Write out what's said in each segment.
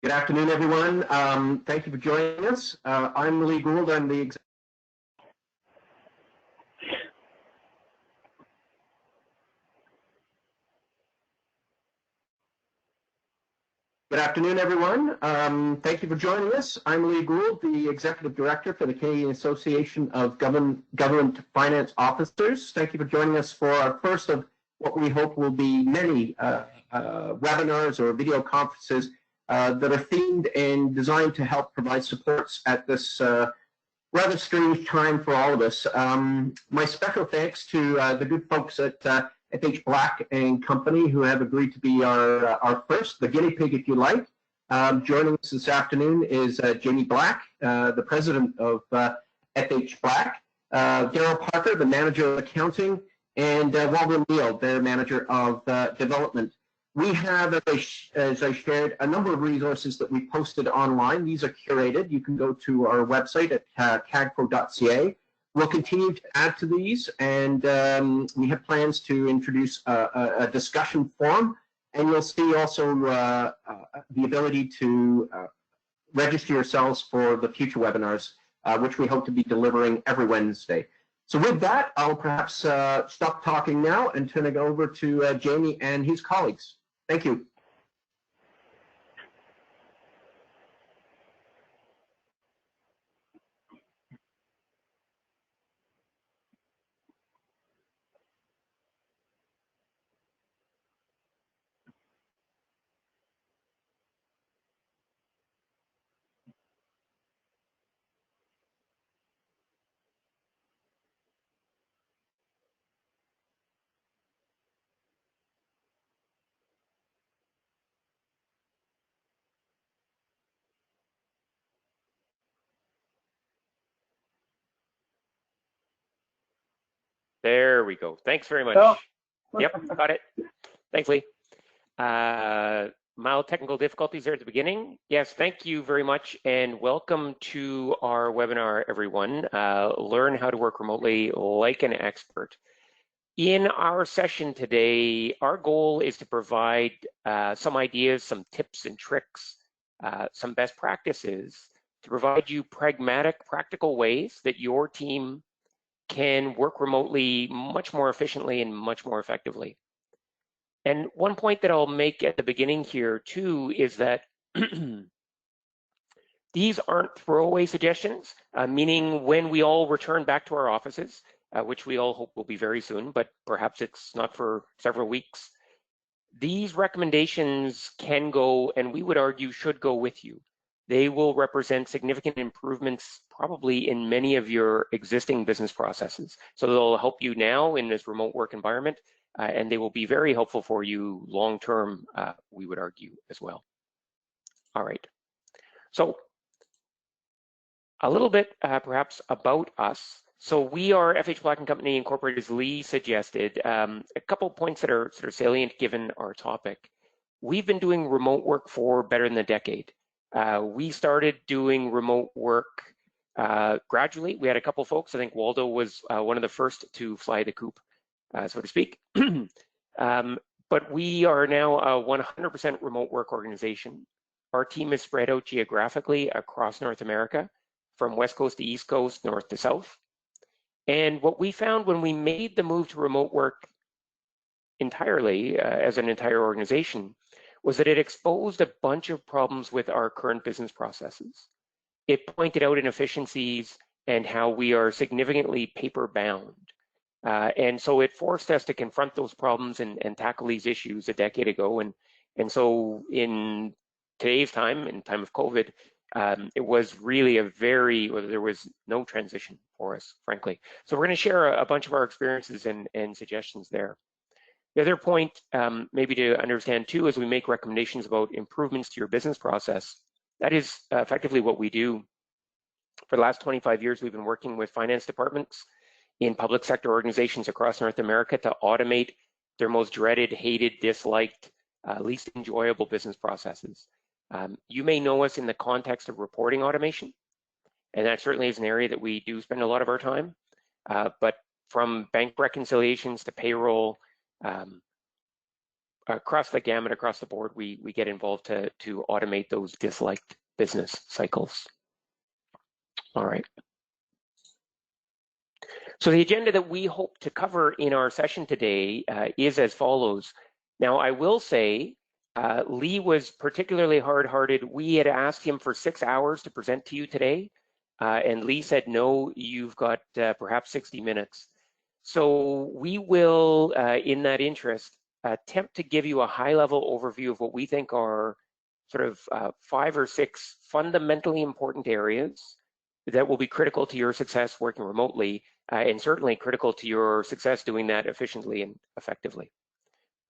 Good afternoon, everyone. Thank you for joining us. I'm Lee Gould. I'm the Good afternoon, everyone. Thank you for joining us. I'm Lee Gould, the Executive Director for the Canadian Association of Government Finance Officers. Thank you for joining us for our first of what we hope will be many webinars or video conferences that are themed and designed to help provide supports at this rather strange time for all of us. My special thanks to the good folks at FH Black and Company who have agreed to be our first, the guinea pig if you like. Joining us this afternoon is Jamie Black, the president of FH Black, Darryl Parker, the manager of accounting, and Waldo, their manager of development. We have, as I shared, a number of resources that we posted online. These are curated. You can go to our website at cagpro.ca. We'll continue to add to these, and we have plans to introduce a discussion forum, and you'll see also the ability to register yourselves for the future webinars, which we hope to be delivering every Wednesday. So with that, I'll perhaps stop talking now and turn it over to Jamie and his colleagues. Thank you. There we go. Thanks very much. Oh. Yep, got it. Thanks, Lee. Mild technical difficulties there at the beginning. Yes, thank you very much, and welcome to our webinar, everyone. Learn how to work remotely like an expert. In our session today, our goal is to provide some ideas, some tips and tricks, some best practices to provide you pragmatic, practical ways that your team can work remotely much more efficiently and much more effectively. And one point that I'll make at the beginning here too is that these aren't throwaway suggestions, meaning when we all return back to our offices, which we all hope will be very soon, but perhaps it's not for several weeks, these recommendations can go, and we would argue should go with you. They will represent significant improvements probably in many of your existing business processes. So they'll help you now in this remote work environment, and they will be very helpful for you long-term, we would argue as well. All right, so a little bit perhaps about us. So we are FH Black & Company Incorporated, as Lee suggested. A couple points that are sort of salient given our topic. We've been doing remote work for better than a decade. We started doing remote work gradually. We had a couple folks. I think Waldo was one of the first to fly the coop, so to speak. But we are now a 100% remote work organization. Our team is spread out geographically across North America, from West Coast to East Coast, North to South. And what we found when we made the move to remote work entirely as an entire organization was that it exposed a bunch of problems with our current business processes. It pointed out inefficiencies and how we are significantly paper bound. And so it forced us to confront those problems and tackle these issues a decade ago. And so in today's time, in time of COVID, it was really there was no transition for us, frankly. So we're going to share a bunch of our experiences and suggestions there. The other point, maybe to understand too, as we make recommendations about improvements to your business process, that is effectively what we do. For the last 25 years, we've been working with finance departments in public sector organizations across North America to automate their most dreaded, hated, disliked, least enjoyable business processes. You may know us in the context of reporting automation, and that certainly is an area that we do spend a lot of our time. But from bank reconciliations to payroll, across the gamut, across the board, we get involved to automate those disliked business cycles. All right. So the agenda that we hope to cover in our session today is as follows. Now, I will say, Lee was particularly hard-hearted. We had asked him for 6 hours to present to you today, and Lee said, no, you've got perhaps 60 minutes. So we will, in that interest, attempt to give you a high-level overview of what we think are sort of 5 or 6 fundamentally important areas that will be critical to your success working remotely, and certainly critical to your success doing that efficiently and effectively.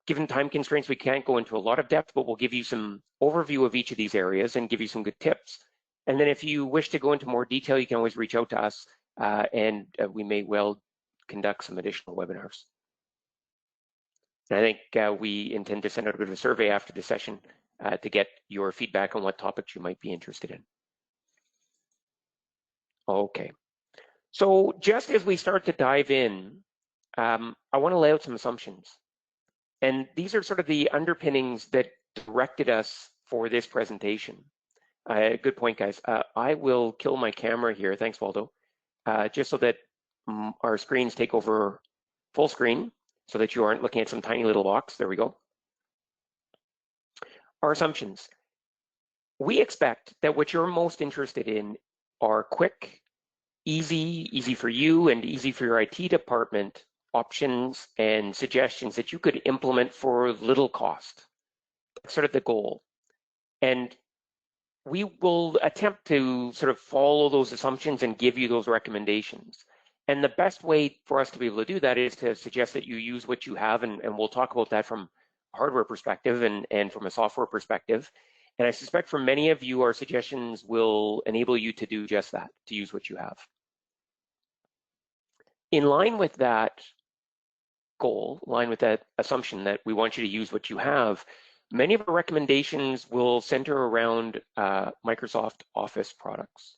Given time constraints, we can't go into a lot of depth, but we'll give you some overview of each of these areas and give you some good tips. And then if you wish to go into more detail, you can always reach out to us, and we may well conduct some additional webinars. And I think we intend to send out a bit of a survey after the session to get your feedback on what topics you might be interested in. Okay. So just as we start to dive in, I want to lay out some assumptions. And these are sort of the underpinnings that directed us for this presentation. Good point, guys. I will kill my camera here. Thanks, Waldo. Just so that our screens take over full screen so that you aren't looking at some tiny little box. There we go. Our assumptions. We expect that what you're most interested in are quick, easy for you and easy for your IT department options and suggestions that you could implement for little cost. That's sort of the goal. And we will attempt to sort of follow those assumptions and give you those recommendations. And the best way for us to be able to do that is to suggest that you use what you have, and we'll talk about that from a hardware perspective and from a software perspective. And I suspect for many of you, our suggestions will enable you to do just that, to use what you have. In line with that goal, in line with that assumption that we want you to use what you have, many of our recommendations will center around Microsoft Office products.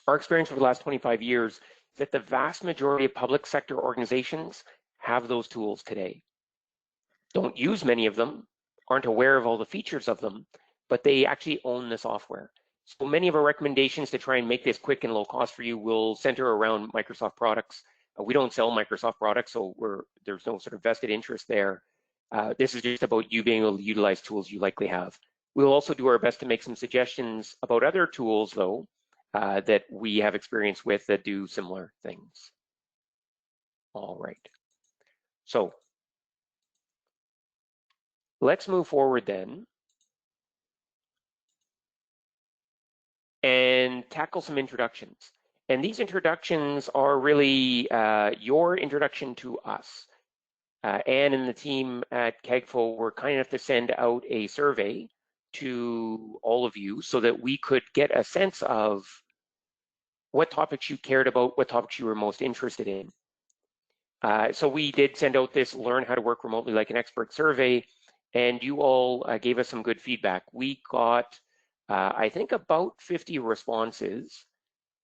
Our experience over the last 25 years is that the vast majority of public sector organizations have those tools today. Don't use many of them, aren't aware of all the features of them, but they actually own the software. So many of our recommendations to try and make this quick and low cost for you will center around Microsoft products. We don't sell Microsoft products, so there's no sort of vested interest there. This is just about you being able to utilize tools you likely have. We'll also do our best to make some suggestions about other tools, though, that we have experience with that do similar things. All right. So let's move forward then and tackle some introductions. And these introductions are really your introduction to us. Anne and the team at CAGFO were kind enough to send out a survey to all of you so that we could get a sense of what topics you cared about, what topics you were most interested in. So we did send out this Learn How to Work Remotely Like an Expert survey, and you all gave us some good feedback. We got, I think, about 50 responses,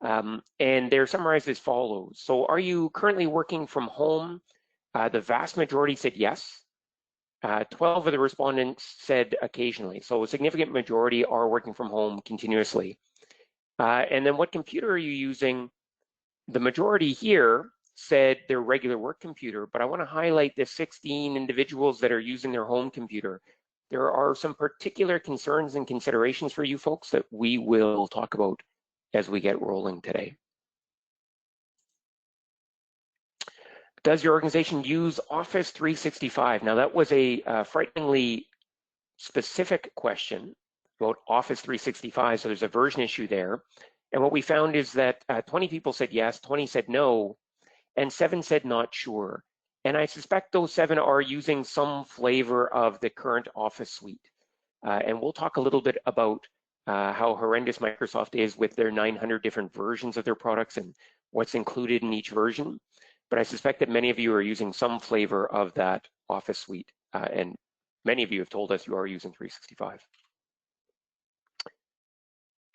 and they're summarized as follows. So are you currently working from home? The vast majority said yes. 12 of the respondents said occasionally. So a significant majority are working from home continuously. And then what computer are you using? The majority here said their regular work computer, but I want to highlight the 16 individuals that are using their home computer. There are some particular concerns and considerations for you folks that we will talk about as we get rolling today. Does your organization use Office 365? Now that was a frighteningly specific question about Office 365, so there's a version issue there. And what we found is that 20 people said yes, 20 said no, and 7 said not sure. And I suspect those 7 are using some flavor of the current Office suite. And we'll talk a little bit about how horrendous Microsoft is with their 900 different versions of their products and what's included in each version. But I suspect that many of you are using some flavor of that Office suite. And many of you have told us you are using 365.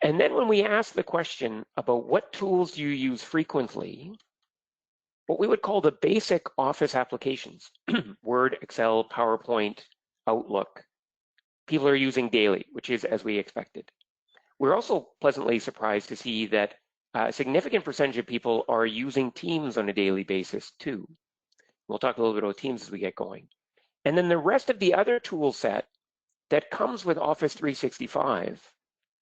And then when we ask the question about what tools do you use frequently, what we would call the basic Office applications, Word, Excel, PowerPoint, Outlook, people are using daily, which is as we expected. We're also pleasantly surprised to see that a significant percentage of people are using Teams on a daily basis too. We'll talk a little bit about Teams as we get going. And then the rest of the other tool set that comes with Office 365,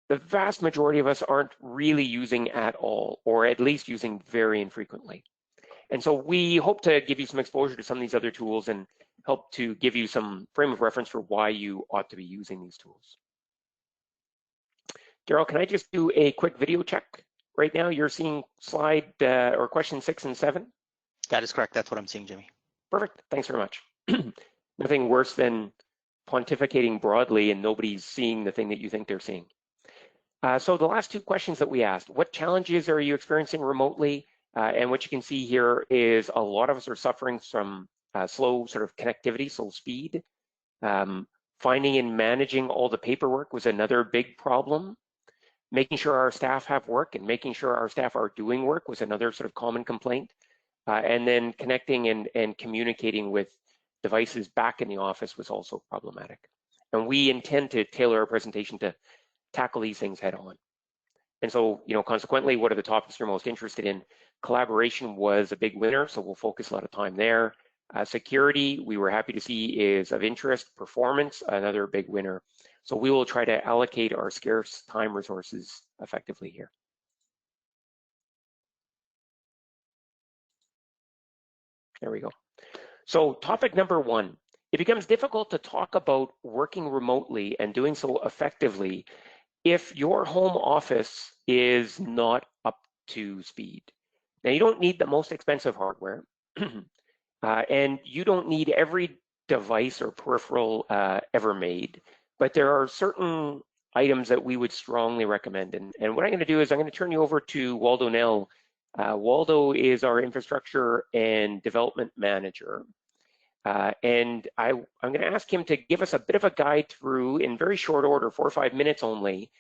the vast majority of us aren't really using at all, or at least using very infrequently. And so we hope to give you some exposure to some of these other tools and help to give you some frame of reference for why you ought to be using these tools. Darryl, can I just do a quick video check right now? You're seeing slide or question 6 and 7? That is correct. That's what I'm seeing, Jimmy. Perfect. Thanks very much. Nothing worse than pontificating broadly and nobody's seeing the thing that you think they're seeing. So the last two questions that we asked, what challenges are you experiencing remotely? And what you can see here is a lot of us are suffering from slow sort of connectivity, slow speed. Finding and managing all the paperwork was another big problem. Making sure our staff have work and making sure our staff are doing work was another sort of common complaint. And then connecting and communicating with devices back in the office was also problematic. And we intend to tailor our presentation to tackle these things head on. And so, consequently, what are the topics you're most interested in? Collaboration was a big winner, so we'll focus a lot of time there. Security, we were happy to see is of interest. Performance, another big winner. So we will try to allocate our scarce time resources effectively here. There we go. So topic number 1, it becomes difficult to talk about working remotely and doing so effectively if your home office is not up to speed. Now, you don't need the most expensive hardware, and you don't need every device or peripheral ever made, but there are certain items that we would strongly recommend. And what I'm going to do is I'm going to turn you over to Waldo Nell. Waldo is our infrastructure and development manager. And I'm going to ask him to give us a bit of a guide through, in very short order, 4 or 5 minutes only,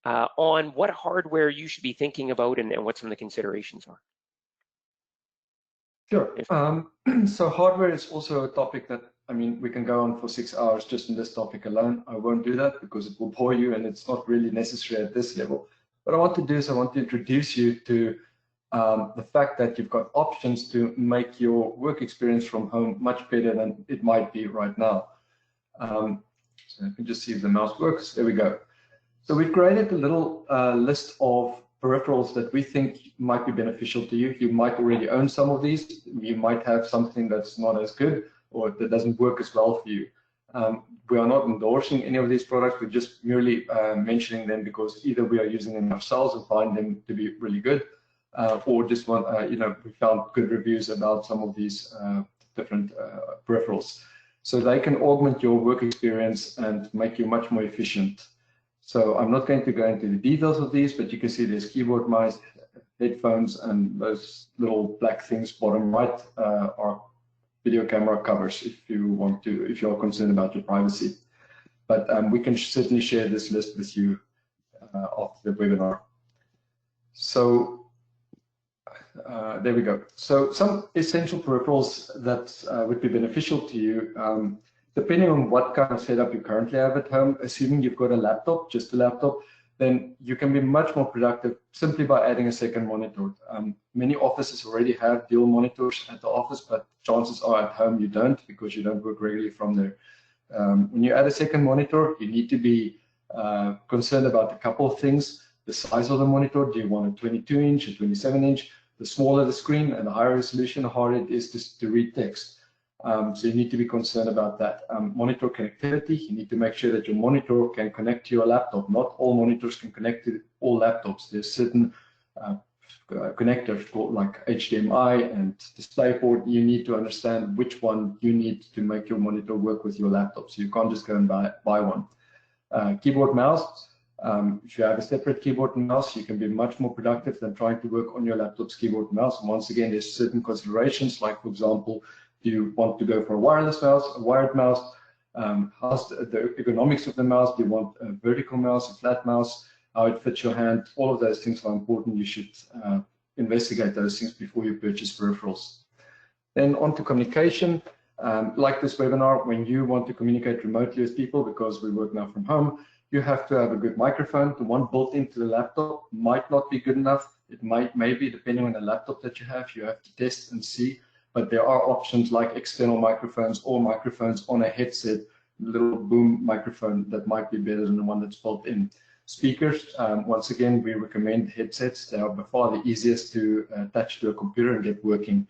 on what hardware you should be thinking about and what some of the considerations are. Sure. So hardware is also a topic that, we can go on for 6 hours just on this topic alone. I won't do that because it will bore you and it's not really necessary at this level. What I want to do is I want to introduce you to the fact that you've got options to make your work experience from home much better than it might be right now. So let me just see if the mouse works. There we go. So we've created a little list of peripherals that we think might be beneficial to you. You might already own some of these. You might have something that's not as good or that doesn't work as well for you. We are not endorsing any of these products. We're just merely mentioning them because either we are using them ourselves and find them to be really good, or just want, we found good reviews about some of these different peripherals. So they can augment your work experience and make you much more efficient. So I'm not going to go into the details of these, but you can see there's keyboard, mice, headphones, and those little black things bottom right are video camera covers if you're concerned about your privacy. But we can certainly share this list with you after the webinar. So there we go. So some essential peripherals that would be beneficial to you, depending on what kind of setup you currently have at home. Assuming you've got a laptop, just a laptop, then you can be much more productive simply by adding a second monitor. Many offices already have dual monitors at the office, but chances are at home you don't, because you don't work regularly from there. When you add a second monitor, you need to be concerned about a couple of things. The size of the monitor. Do you want a 22-inch, a 27-inch? The smaller the screen and the higher resolution, the harder it is to read text. So you need to be concerned about that. Monitor connectivity, you need to make sure that your monitor can connect to your laptop. Not all monitors can connect to all laptops. There's certain connectors called like HDMI and DisplayPort. You need to understand which one you need to make your monitor work with your laptop. So you can't just go and buy one. Keyboard, mouse. If you have a separate keyboard and mouse, you can be much more productive than trying to work on your laptop's keyboard and mouse. And once again, there's certain considerations, like, for example, do you want to go for a wireless mouse, a wired mouse? How's the ergonomics of the mouse? Do you want a vertical mouse, a flat mouse? How it fits your hand? All of those things are important. You should investigate those things before you purchase peripherals. Then on to communication. Like this webinar, when you want to communicate remotely with people, because we work now from home, you have to have a good microphone. The one built into the laptop might not be good enough. It maybe, depending on the laptop that you have to test and see. But there are options like external microphones or microphones on a headset, little boom microphone that might be better than the one that's built in. Speakers, once again, we recommend headsets. They are by far the easiest to attach to a computer and get working.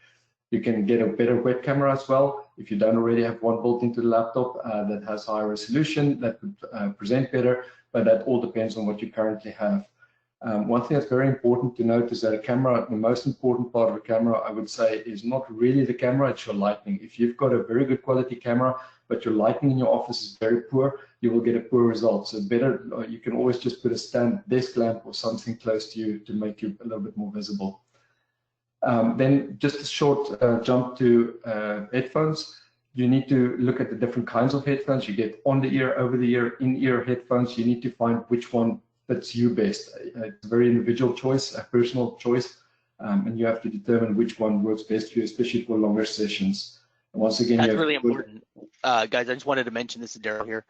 You can get a better web camera as well. If you don't already have one built into the laptop that has higher resolution, that would present better, but that all depends on what you currently have. One thing that's very important to note is that a camera, the most important part of a camera, I would say, is not really the camera, it's your lighting. If you've got a very good quality camera, but your lighting in your office is very poor, you will get a poor result. So better, you can always just put a desk lamp or something close to you to make you a little bit more visible. Then just a short jump to headphones. You need to look at the different kinds of headphones. You get on the ear, over the ear, in-ear headphones. You need to find which one fits you best. It's a very individual choice, a personal choice, and you have to determine which one works best for you, especially for longer sessions. And once again, that's really important. Guys, I just wanted to mention this to Darryl here.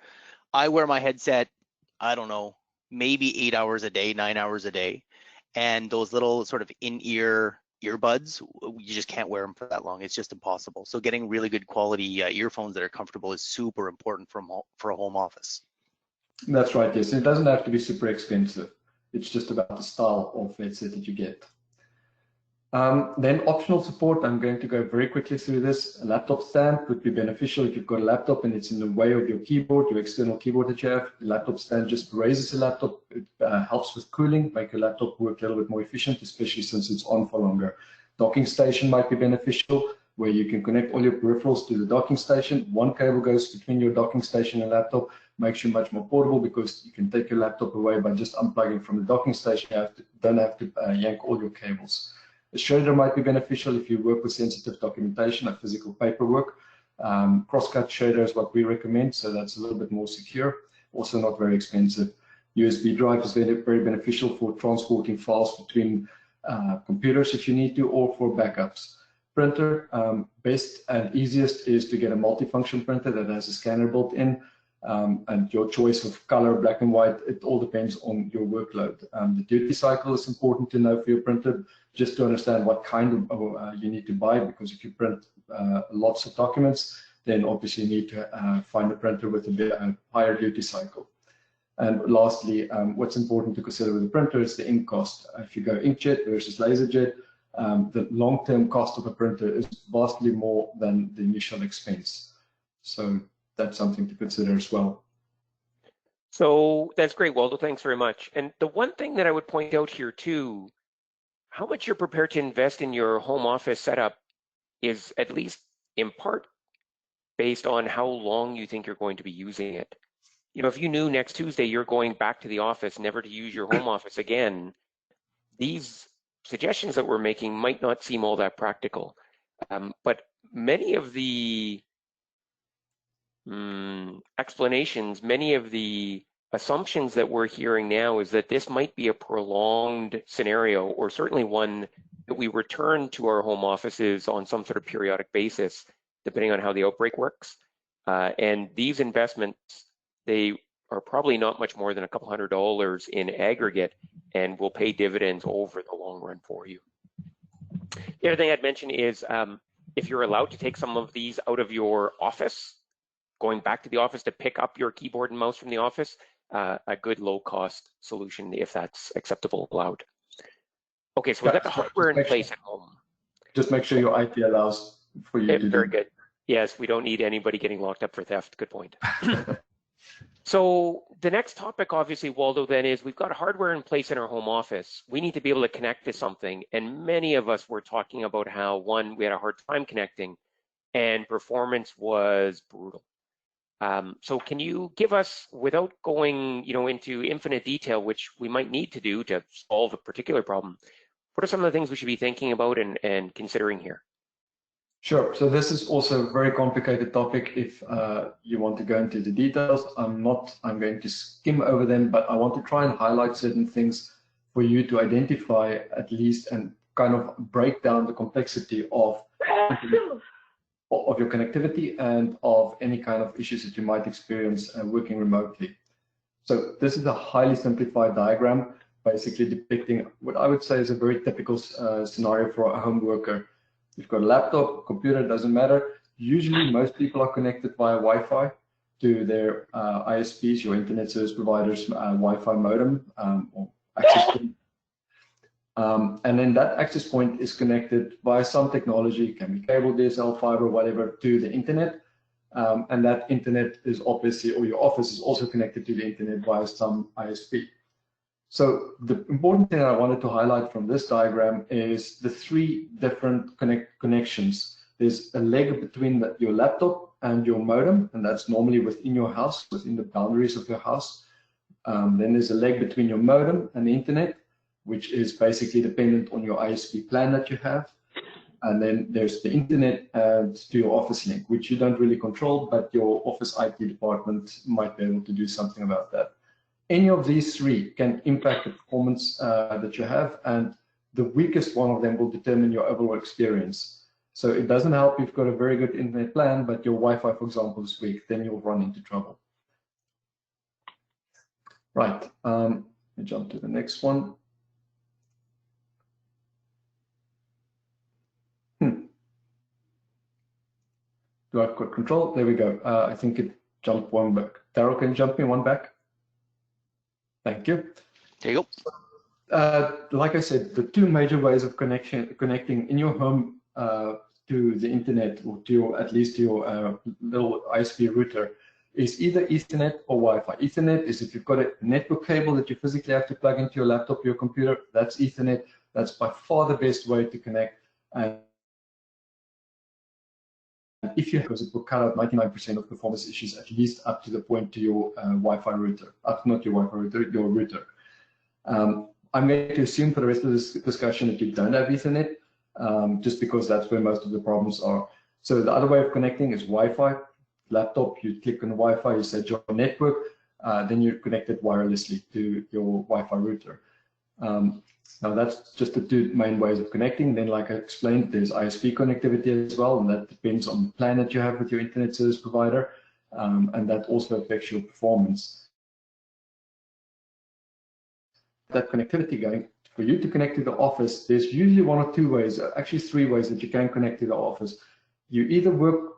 I wear my headset, I don't know, maybe 8 hours a day, 9 hours a day, and those little sort of in-ear earbuds, you just can't wear them for that long. It's just impossible. So getting really good quality earphones that are comfortable is super important for a home office. That's right, yes. It doesn't have to be super expensive. It's just about the style of headset that you get. Then optional support, I'm going to go very quickly through this. A laptop stand would be beneficial if you've got a laptop and it's in the way of your keyboard, your external keyboard that you have. The laptop stand just raises the laptop. It helps with cooling, make your laptop work a little bit more efficient, especially since it's on for longer. Docking station might be beneficial, where you can connect all your peripherals to the docking station. One cable goes between your docking station and laptop, makes you much more portable because you can take your laptop away by just unplugging from the docking station. You don't have to yank all your cables. A shader might be beneficial if you work with sensitive documentation, like physical paperwork. Crosscut shader is what we recommend, so that's a little bit more secure, also not very expensive. USB drive is very, very beneficial for transporting files between computers if you need to, or for backups. Printer, best and easiest is to get a multifunction printer that has a scanner built in, and your choice of color, black and white, it all depends on your workload. The duty cycle is important to know for your printer, just to understand what kind of you need to buy, because if you print lots of documents, then obviously you need to find a printer with a higher duty cycle. And lastly, what's important to consider with the printer is the ink cost. If you go inkjet versus laserjet, the long-term cost of a printer is vastly more than the initial expense. So that's something to consider as well. So that's great, Waldo. Thanks very much. And the one thing that I would point out here too, how much you're prepared to invest in your home office setup is at least in part based on how long you think you're going to be using it. You know, if you knew next Tuesday you're going back to the office, never to use your home office again, these suggestions that we're making might not seem all that practical. But many of the explanations, many of the assumptions that we're hearing now is that this might be a prolonged scenario, or certainly one that we return to our home offices on some sort of periodic basis, depending on how the outbreak works. And these investments, they are probably not much more than a couple $100 in aggregate and will pay dividends over the long run for you. The other thing I'd mention is if you're allowed to take some of these out of your office, going back to the office to pick up your keyboard and mouse from the office, a good low-cost solution if that's acceptable, allowed. Okay, so we've got the hardware in place at home. Just make sure your IP allows for you to do. Very good. Yes, we don't need anybody getting locked up for theft. Good point. So the next topic, obviously, Waldo, then is we've got hardware in place in our home office. We need to be able to connect to something. And many of us were talking about how, one, we had a hard time connecting and performance was brutal. So can you give us, without going into infinite detail, which we might need to do to solve a particular problem, what are some of the things we should be thinking about and considering here? Sure. So this is also a very complicated topic. If you want to go into the details, I'm going to skim over them, but I want to try and highlight certain things for you to identify at least and kind of break down the complexity of of your connectivity and of any kind of issues that you might experience working remotely. So this is a highly simplified diagram, basically depicting what I would say is a very typical scenario for a home worker. You've got a laptop, computer, doesn't matter. Usually most people are connected via Wi-Fi to their ISPs, your internet service providers, Wi-Fi modem or access point. And then that access point is connected via some technology, can be cable, DSL, fiber, whatever, to the internet. And that internet is obviously, or your office is also connected to the internet via some ISP. So the important thing I wanted to highlight from this diagram is the three different connections. There's a leg between your laptop and your modem, and that's normally within your house, within the boundaries of your house. Then there's a leg between your modem and the internet, which is basically dependent on your ISP plan that you have. And then there's the internet to your office link, which you don't really control, but your office IT department might be able to do something about that. Any of these three can impact the performance that you have, and the weakest one of them will determine your overall experience. So it doesn't help if you've got a very good internet plan, but your Wi-Fi, for example, is weak, then you'll run into trouble. Right, let me jump to the next one. Do I have quick control? There we go. I think it jumped one back. Darryl, can you jump me one back? Thank you. There you go. Like I said, the two major ways of connecting in your home to the internet, or to your, at least to your little ISP router, is either Ethernet or Wi-Fi. Ethernet is if you've got a network cable that you physically have to plug into your laptop, your computer, that's Ethernet. That's by far the best way to connect. And if you have, because it will cut out 99% of performance issues, at least up to the point to your Wi-Fi router, not your Wi-Fi router, your router. I'm going to assume for the rest of this discussion that you don't have Ethernet, just because that's where most of the problems are. So the other way of connecting is Wi-Fi. Laptop, you click on Wi-Fi, you set your network, then you're connected wirelessly to your Wi-Fi router. Now that's just the two main ways of connecting. Then, like I explained, there's ISP connectivity as well, and that depends on the plan that you have with your internet service provider, and that also affects your performance. That connectivity going, for you to connect to the office, there's usually one or two ways, actually three ways that you can connect to the office. You either work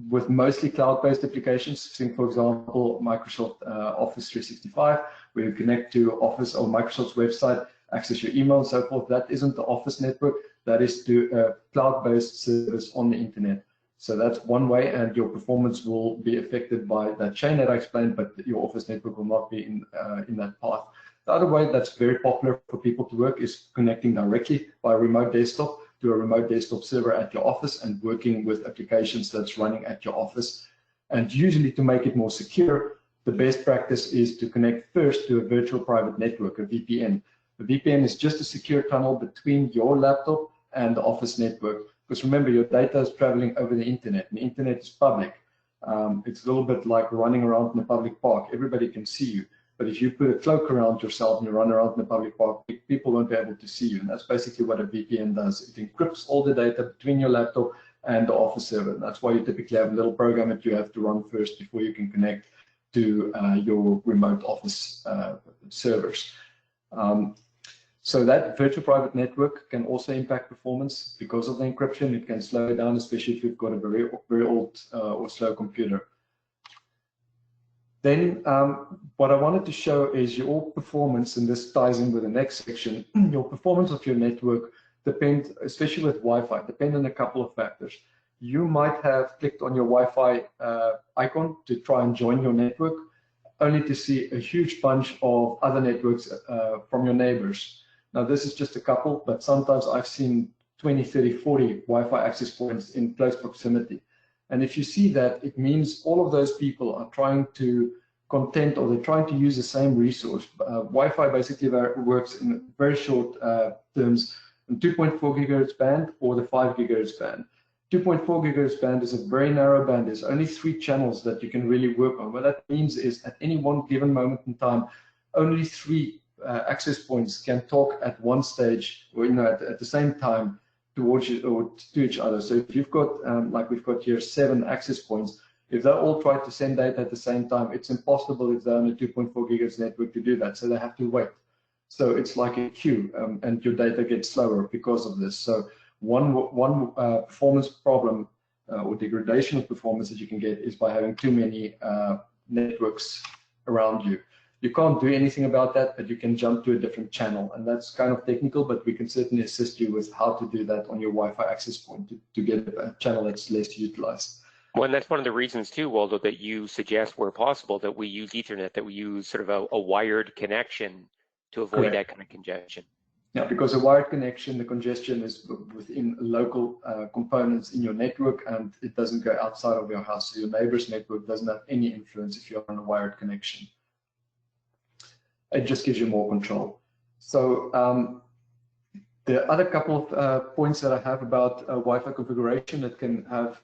with mostly cloud-based applications, think for example Microsoft Office 365, where you connect to Office or Microsoft's website, access your email and so forth. That isn't the Office network, that is to a cloud-based service on the internet. So that's one way, and your performance will be affected by that chain that I explained, but your Office network will not be in that path. The other way that's very popular for people to work is connecting directly by remote desktop to a remote desktop server at your office and working with applications that's running at your office. And usually, to make it more secure, the best practice is to connect first to a virtual private network, a VPN. The VPN is just a secure tunnel between your laptop and the office network. Because remember, your data is traveling over the internet, and the internet is public. It's a little bit like running around in a public park. Everybody can see you. But if you put a cloak around yourself and you run around in a public park, people won't be able to see you. And that's basically what a VPN does. It encrypts all the data between your laptop and the office server. And that's why you typically have a little program that you have to run first before you can connect to your remote office servers. So that virtual private network can also impact performance because of the encryption. It can slow it down, especially if you've got a very, very old or slow computer. Then what I wanted to show is your performance, and this ties in with the next section. Your performance of your network depends, especially with Wi-Fi, depend on a couple of factors. You might have clicked on your Wi-Fi icon to try and join your network, only to see a huge bunch of other networks from your neighbors. Now, this is just a couple, but sometimes I've seen 20, 30, 40 Wi-Fi access points in close proximity. And if you see that, it means all of those people are trying to contend, or they're trying to use the same resource. Wi-Fi basically works in very short terms, in 2.4 gigahertz band or the 5 gigahertz band. 2.4 gigahertz band is a very narrow band. There's only 3 channels that you can really work on. What that means is at any one given moment in time, only 3 access points can talk at one stage, or at the same time, towards you or to each other. So if you've got, like we've got here, 7 access points, if they all try to send data at the same time, it's impossible if they're on a 2.4 gigahertz network to do that. So they have to wait. So it's like a queue, and your data gets slower because of this. So one performance problem or degradation of performance that you can get is by having too many networks around you. You can't do anything about that, but you can jump to a different channel. And that's kind of technical, but we can certainly assist you with how to do that on your Wi-Fi access point to get a channel that's less utilized. Well, and that's one of the reasons too, Waldo, that you suggest where possible that we use Ethernet, that we use sort of a wired connection to avoid Correct. that kind of congestion. Yeah, because a wired connection, the congestion is within local components in your network, and it doesn't go outside of your house. So your neighbor's network doesn't have any influence if you're on a wired connection. It just gives you more control. So the other couple of points that I have about Wi-Fi configuration that can have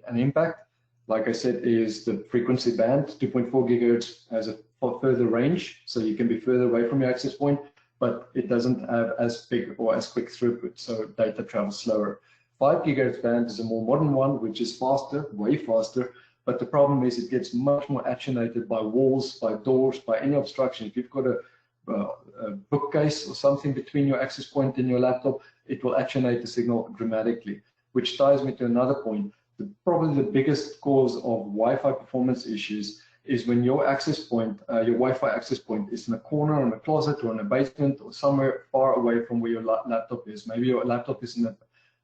an impact, like I said, is the frequency band. 2.4 gigahertz has a further range, so you can be further away from your access point, but it doesn't have as big or as quick throughput, so data travels slower. 5 gigahertz band is a more modern one, which is faster, way faster, but the problem is it gets much more attenuated by walls, by doors, by any obstruction. If you've got a bookcase or something between your access point and your laptop, it will attenuate the signal dramatically, which ties me to another point. Probably the biggest cause of Wi-Fi performance issues is when your access point, your Wi-Fi access point is in a corner, in a closet, or in a basement, or somewhere far away from where your laptop is. Maybe your laptop is in the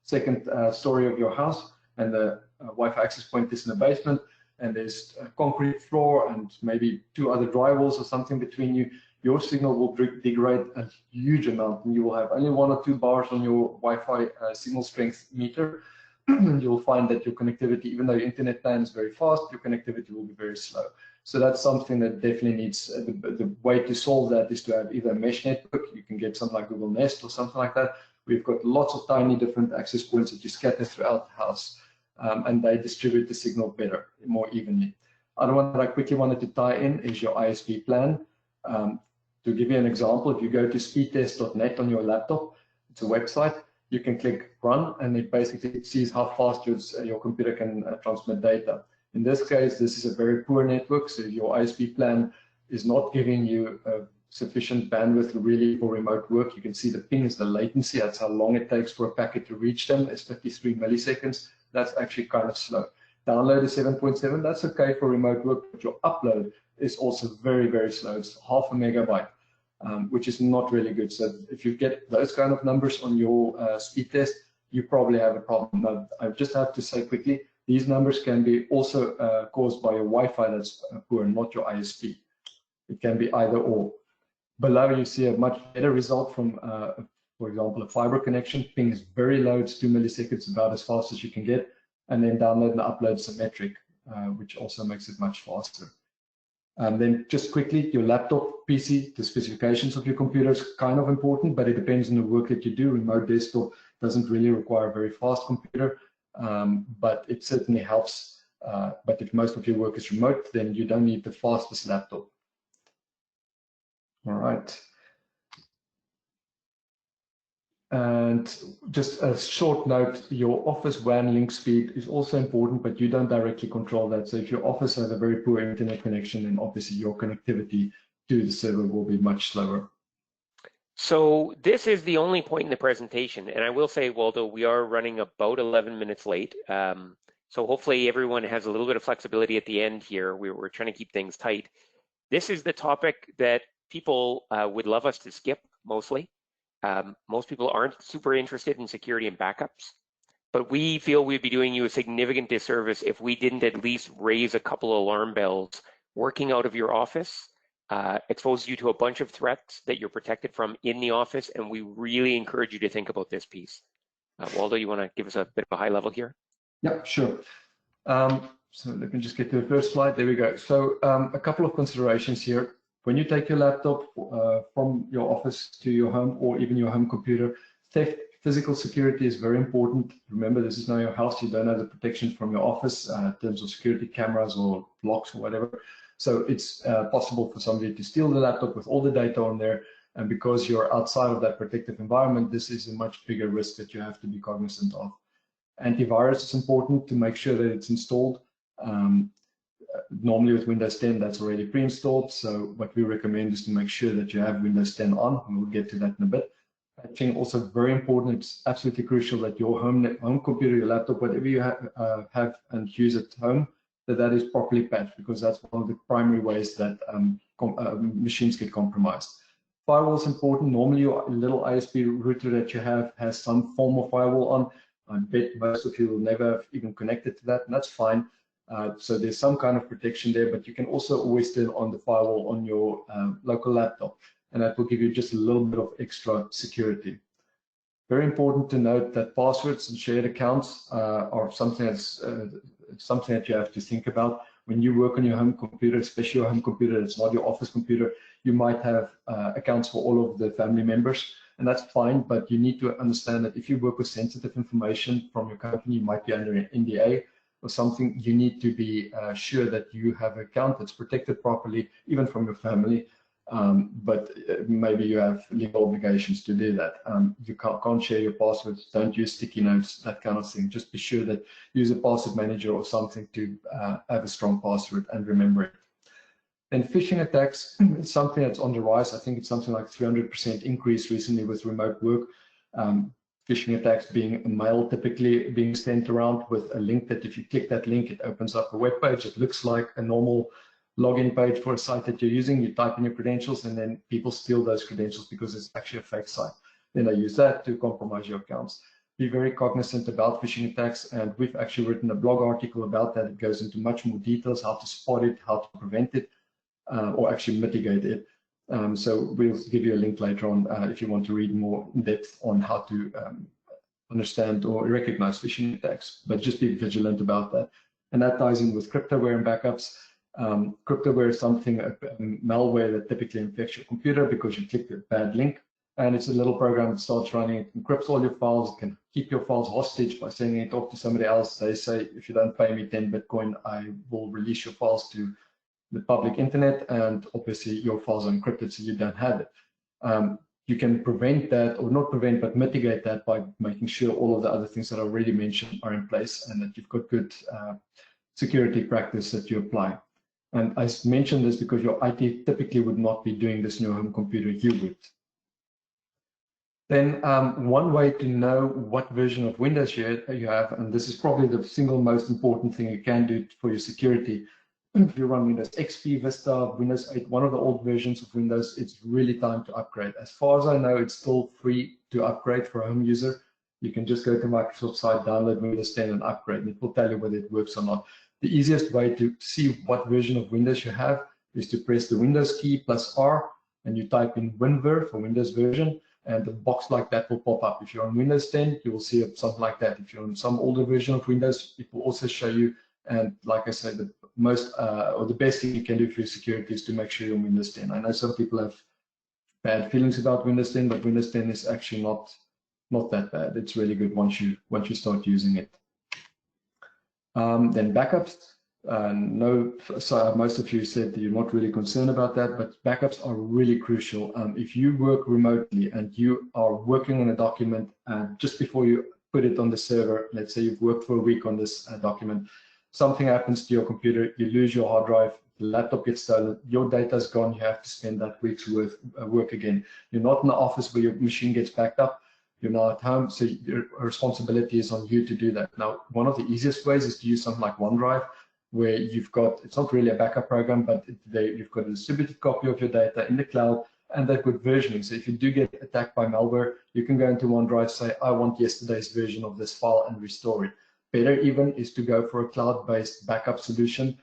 second story of your house, and the Wi-Fi access point is in the basement, and there's a concrete floor and maybe 2 other drywalls or something between you. Your signal will degrade a huge amount, and you will have only 1 or 2 bars on your Wi-Fi signal strength meter. You'll find that your connectivity, even though your internet plan is very fast, your connectivity will be very slow. So that's something that definitely needs, the way to solve that is to have either a mesh network. You can get something like Google Nest or something like that. We've got lots of tiny different access points that you scatter throughout the house, and they distribute the signal better, more evenly. Other one that I quickly wanted to tie in is your ISP plan. To give you an example, if you go to speedtest.net on your laptop, it's a website, you can click run, and it basically sees how fast your computer can transmit data. In this case, this is a very poor network, so if your ISP plan is not giving you sufficient bandwidth really for remote work, you can see the ping is the latency. That's how long it takes for a packet to reach them. It's 53 milliseconds. That's actually kind of slow. Download is 7.7. That's okay for remote work, but your upload is also very, very slow. It's half a megabyte. Which is not really good. So if you get those kind of numbers on your speed test, you probably have a problem. Now, I just have to say quickly, these numbers can be also caused by your Wi-Fi that's poor, not your ISP. It can be either or. Below, you see a much better result from, for example, a fiber connection. Ping is very low. It's 2 milliseconds, about as fast as you can get. And then download and upload symmetric, which also makes it much faster. Then just quickly, your laptop, PC, the specifications of your computer is kind of important, but it depends on the work that you do. Remote desktop doesn't really require a very fast computer, but it certainly helps. But if most of your work is remote, then you don't need the fastest laptop. All right. And just a short note, your office WAN link speed is also important, but you don't directly control that. So if your office has a very poor internet connection, then obviously your connectivity to the server will be much slower. So this is the only point in the presentation. And I will say, Waldo, we are running about 11 minutes late. So hopefully everyone has a little bit of flexibility at the end here. We're trying to keep things tight. This is the topic that people would love us to skip mostly. Most people aren't super interested in security and backups, but we feel we'd be doing you a significant disservice if we didn't at least raise a couple of alarm bells. Working out of your office exposes you to a bunch of threats that you're protected from in the office, and we really encourage you to think about this piece. Waldo, you want to give us a bit of a high level here? Yeah, sure. So let me just get to the first slide. There we go. So a couple of considerations here. When you take your laptop from your office to your home, or even your home computer, physical security is very important. Remember, this is not your house. You don't have the protection from your office in terms of security cameras or locks or whatever. So it's possible for somebody to steal the laptop with all the data on there And because you're outside of that protective environment, this is a much bigger risk that you have to be cognizant of. Antivirus is important to make sure that it's installed. Normally with Windows 10, that's already pre-installed. So what we recommend is to make sure that you have Windows 10 on, and we'll get to that in a bit. Patching also very important. It's absolutely crucial that your home computer, your laptop, whatever you have and use at home, that is properly patched, because that's one of the primary ways that machines get compromised. Firewall is important. Normally your little ISP router that you have has some form of firewall on. I bet most of you will never have even connected to that, and that's fine. So there's some kind of protection there, but you can also always turn on the firewall on your local laptop, and that will give you just a little bit of extra security. Very important to note that passwords and shared accounts are something that you have to think about. When you work on your home computer, especially your home computer, it's not your office computer, you might have accounts for all of the family members, and that's fine, but you need to understand that if you work with sensitive information from your company, you might be under an NDA or something, you need to be sure that you have an account that's protected properly, even from your family, but maybe you have legal obligations to do that. You can't share your passwords, don't use sticky notes, that kind of thing. Just be sure that use a password manager or something to have a strong password and remember it. And phishing attacks is something that's on the rise. I think it's something like 300% increase recently with remote work. Phishing attacks being a mail typically being sent around with a link that if you click that link, it opens up a web page. It looks like a normal login page for a site that you're using. You type in your credentials, and then people steal those credentials because it's actually a fake site. Then they use that to compromise your accounts. Be very cognizant about phishing attacks, and we've actually written a blog article about that. It goes into much more details, how to spot it, how to prevent it, or actually mitigate it. So we'll give you a link later on if you want to read more in depth on how to understand or recognize phishing attacks, but just be vigilant about that. And that ties in with cryptoware and backups. Cryptoware is something, malware that typically infects your computer because you clicked a bad link, and it's a little program that starts running. It encrypts all your files. It can keep your files hostage by sending it off to somebody else. They say, if you don't pay me 10 Bitcoin, I will release your files to the public internet, and obviously your files are encrypted, so you don't have it. You can prevent that, or not prevent, but mitigate that by making sure all of the other things that I already mentioned are in place, and that you've got good security practice that you apply. And I mentioned this because your IT typically would not be doing this in your home computer, you would. Then one way to know what version of Windows you have, and this is probably the single most important thing you can do for your security. If you run Windows XP, Vista, Windows 8, one of the old versions of Windows, it's really time to upgrade. As far as I know, it's still free to upgrade for a home user. You can just go to Microsoft's site, download Windows 10 and upgrade, and it will tell you whether it works or not. The easiest way to see what version of Windows you have is to press the Windows key plus R, and you type in WinVer for Windows version, and a box like that will pop up. If you're on Windows 10, you will see something like that. If you're on some older version of Windows, it will also show you. And like I said, the most or the best thing you can do for your security is to make sure you're on Windows 10. I know some people have bad feelings about Windows 10, but Windows 10 is actually not that bad. It's really good once you start using it. Then backups. So most of you said that you're not really concerned about that, but backups are really crucial. If you work remotely and you are working on a document, and just before you put it on the server, let's say you've worked for a week on this document, something happens to your computer, you lose your hard drive, the laptop gets stolen, your data's gone, you have to spend that week's worth of work again. You're not in the office where your machine gets backed up, you're not at home, so your responsibility is on you to do that. Now, one of the easiest ways is to use something like OneDrive, where you've got, it's not really a backup program, but you've got a distributed copy of your data in the cloud, and they've got versioning. So if you do get attacked by malware, you can go into OneDrive, say, I want yesterday's version of this file, and restore it. Better even is to go for a cloud-based backup solution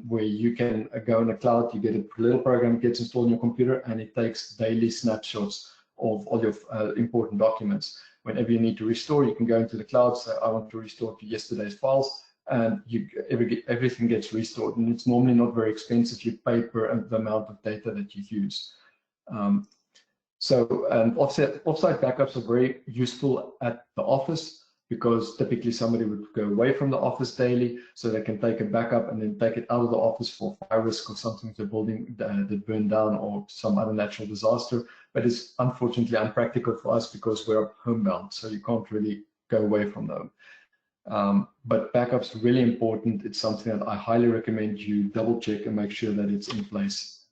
where you can go in the cloud, you get a little program, gets installed on your computer, and it takes daily snapshots of all your important documents. Whenever you need to restore, you can go into the cloud, say, I want to restore to yesterday's files, and everything gets restored. And it's normally not very expensive. You pay per the amount of data that you use. So offsite backups are very useful at the office. because typically somebody would go away from the office daily so they can take a backup and then take it out of the office for fire risk or something to the building that burned down or some other natural disaster. But it's unfortunately unpractical for us because we're homebound, so you can't really go away from them. But backups are really important. It's something that I highly recommend you double check and make sure that it's in place.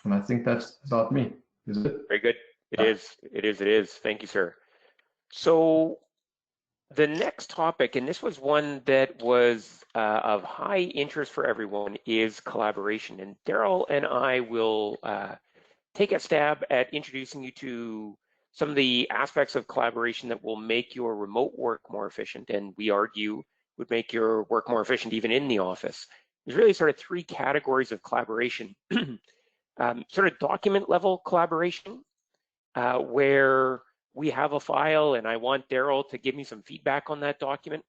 And I think that's about me. Is it? Very good. It Yeah. is. It is. It is. Thank you, sir. So the next topic, and this was one that was of high interest for everyone, is collaboration. And Darryl and I will take a stab at introducing you to some of the aspects of collaboration that will make your remote work more efficient, and we argue would make your work more efficient even in the office. There's really sort of three categories of collaboration. Sort of document level collaboration, where we have a file and I want Darryl to give me some feedback on that document.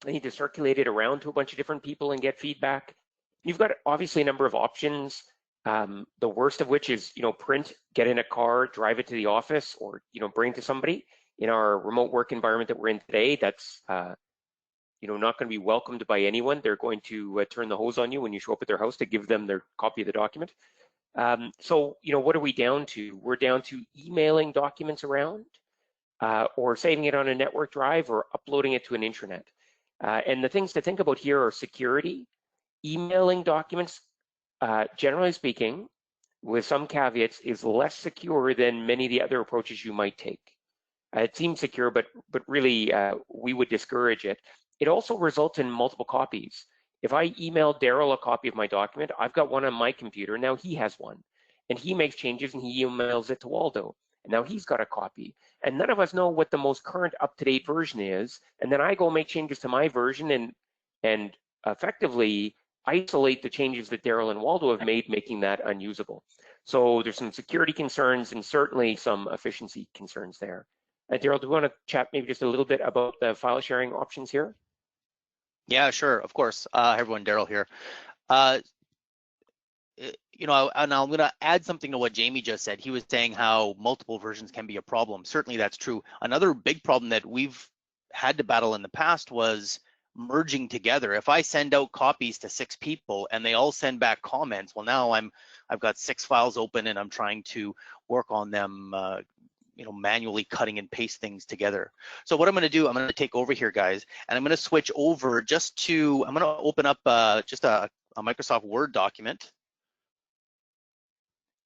I need to circulate it around to a bunch of different people and get feedback. You've got obviously a number of options. The worst of which is, print, get in a car, drive it to the office, or, bring it to somebody. In our remote work environment that we're in today, that's, not going to be welcomed by anyone. They're going to turn the hose on you when you show up at their house to give them their copy of the document. So, what are we down to? We're down to emailing documents around, or saving it on a network drive, or uploading it to an intranet. And the things to think about here are security. Emailing documents, generally speaking, with some caveats, is less secure than many of the other approaches you might take. It seems secure, but really we would discourage it. It also results in multiple copies. If I email Darryl a copy of my document, I've got one on my computer, now he has one. And he makes changes and he emails it to Waldo. And now he's got a copy. And none of us know what the most current up-to-date version is. And then I go make changes to my version and effectively isolate the changes that Darryl and Waldo have made, making that unusable. So there's some security concerns and certainly some efficiency concerns there. Darryl, do you want to chat maybe just a little bit about the file sharing options here? Yeah, sure, of course. Hi everyone, Darryl here. And I'm going to add something to what Jamie just said. He was saying how multiple versions can be a problem. Certainly that's true. Another big problem that we've had to battle in the past was merging together. If I send out copies to 6 people and they all send back comments, well, now I've got 6 files open and I'm trying to work on them, manually cutting and paste things together. So what I'm going to do, I'm going to take over here, guys, and I'm going to switch over I'm going to open up just a Microsoft Word document.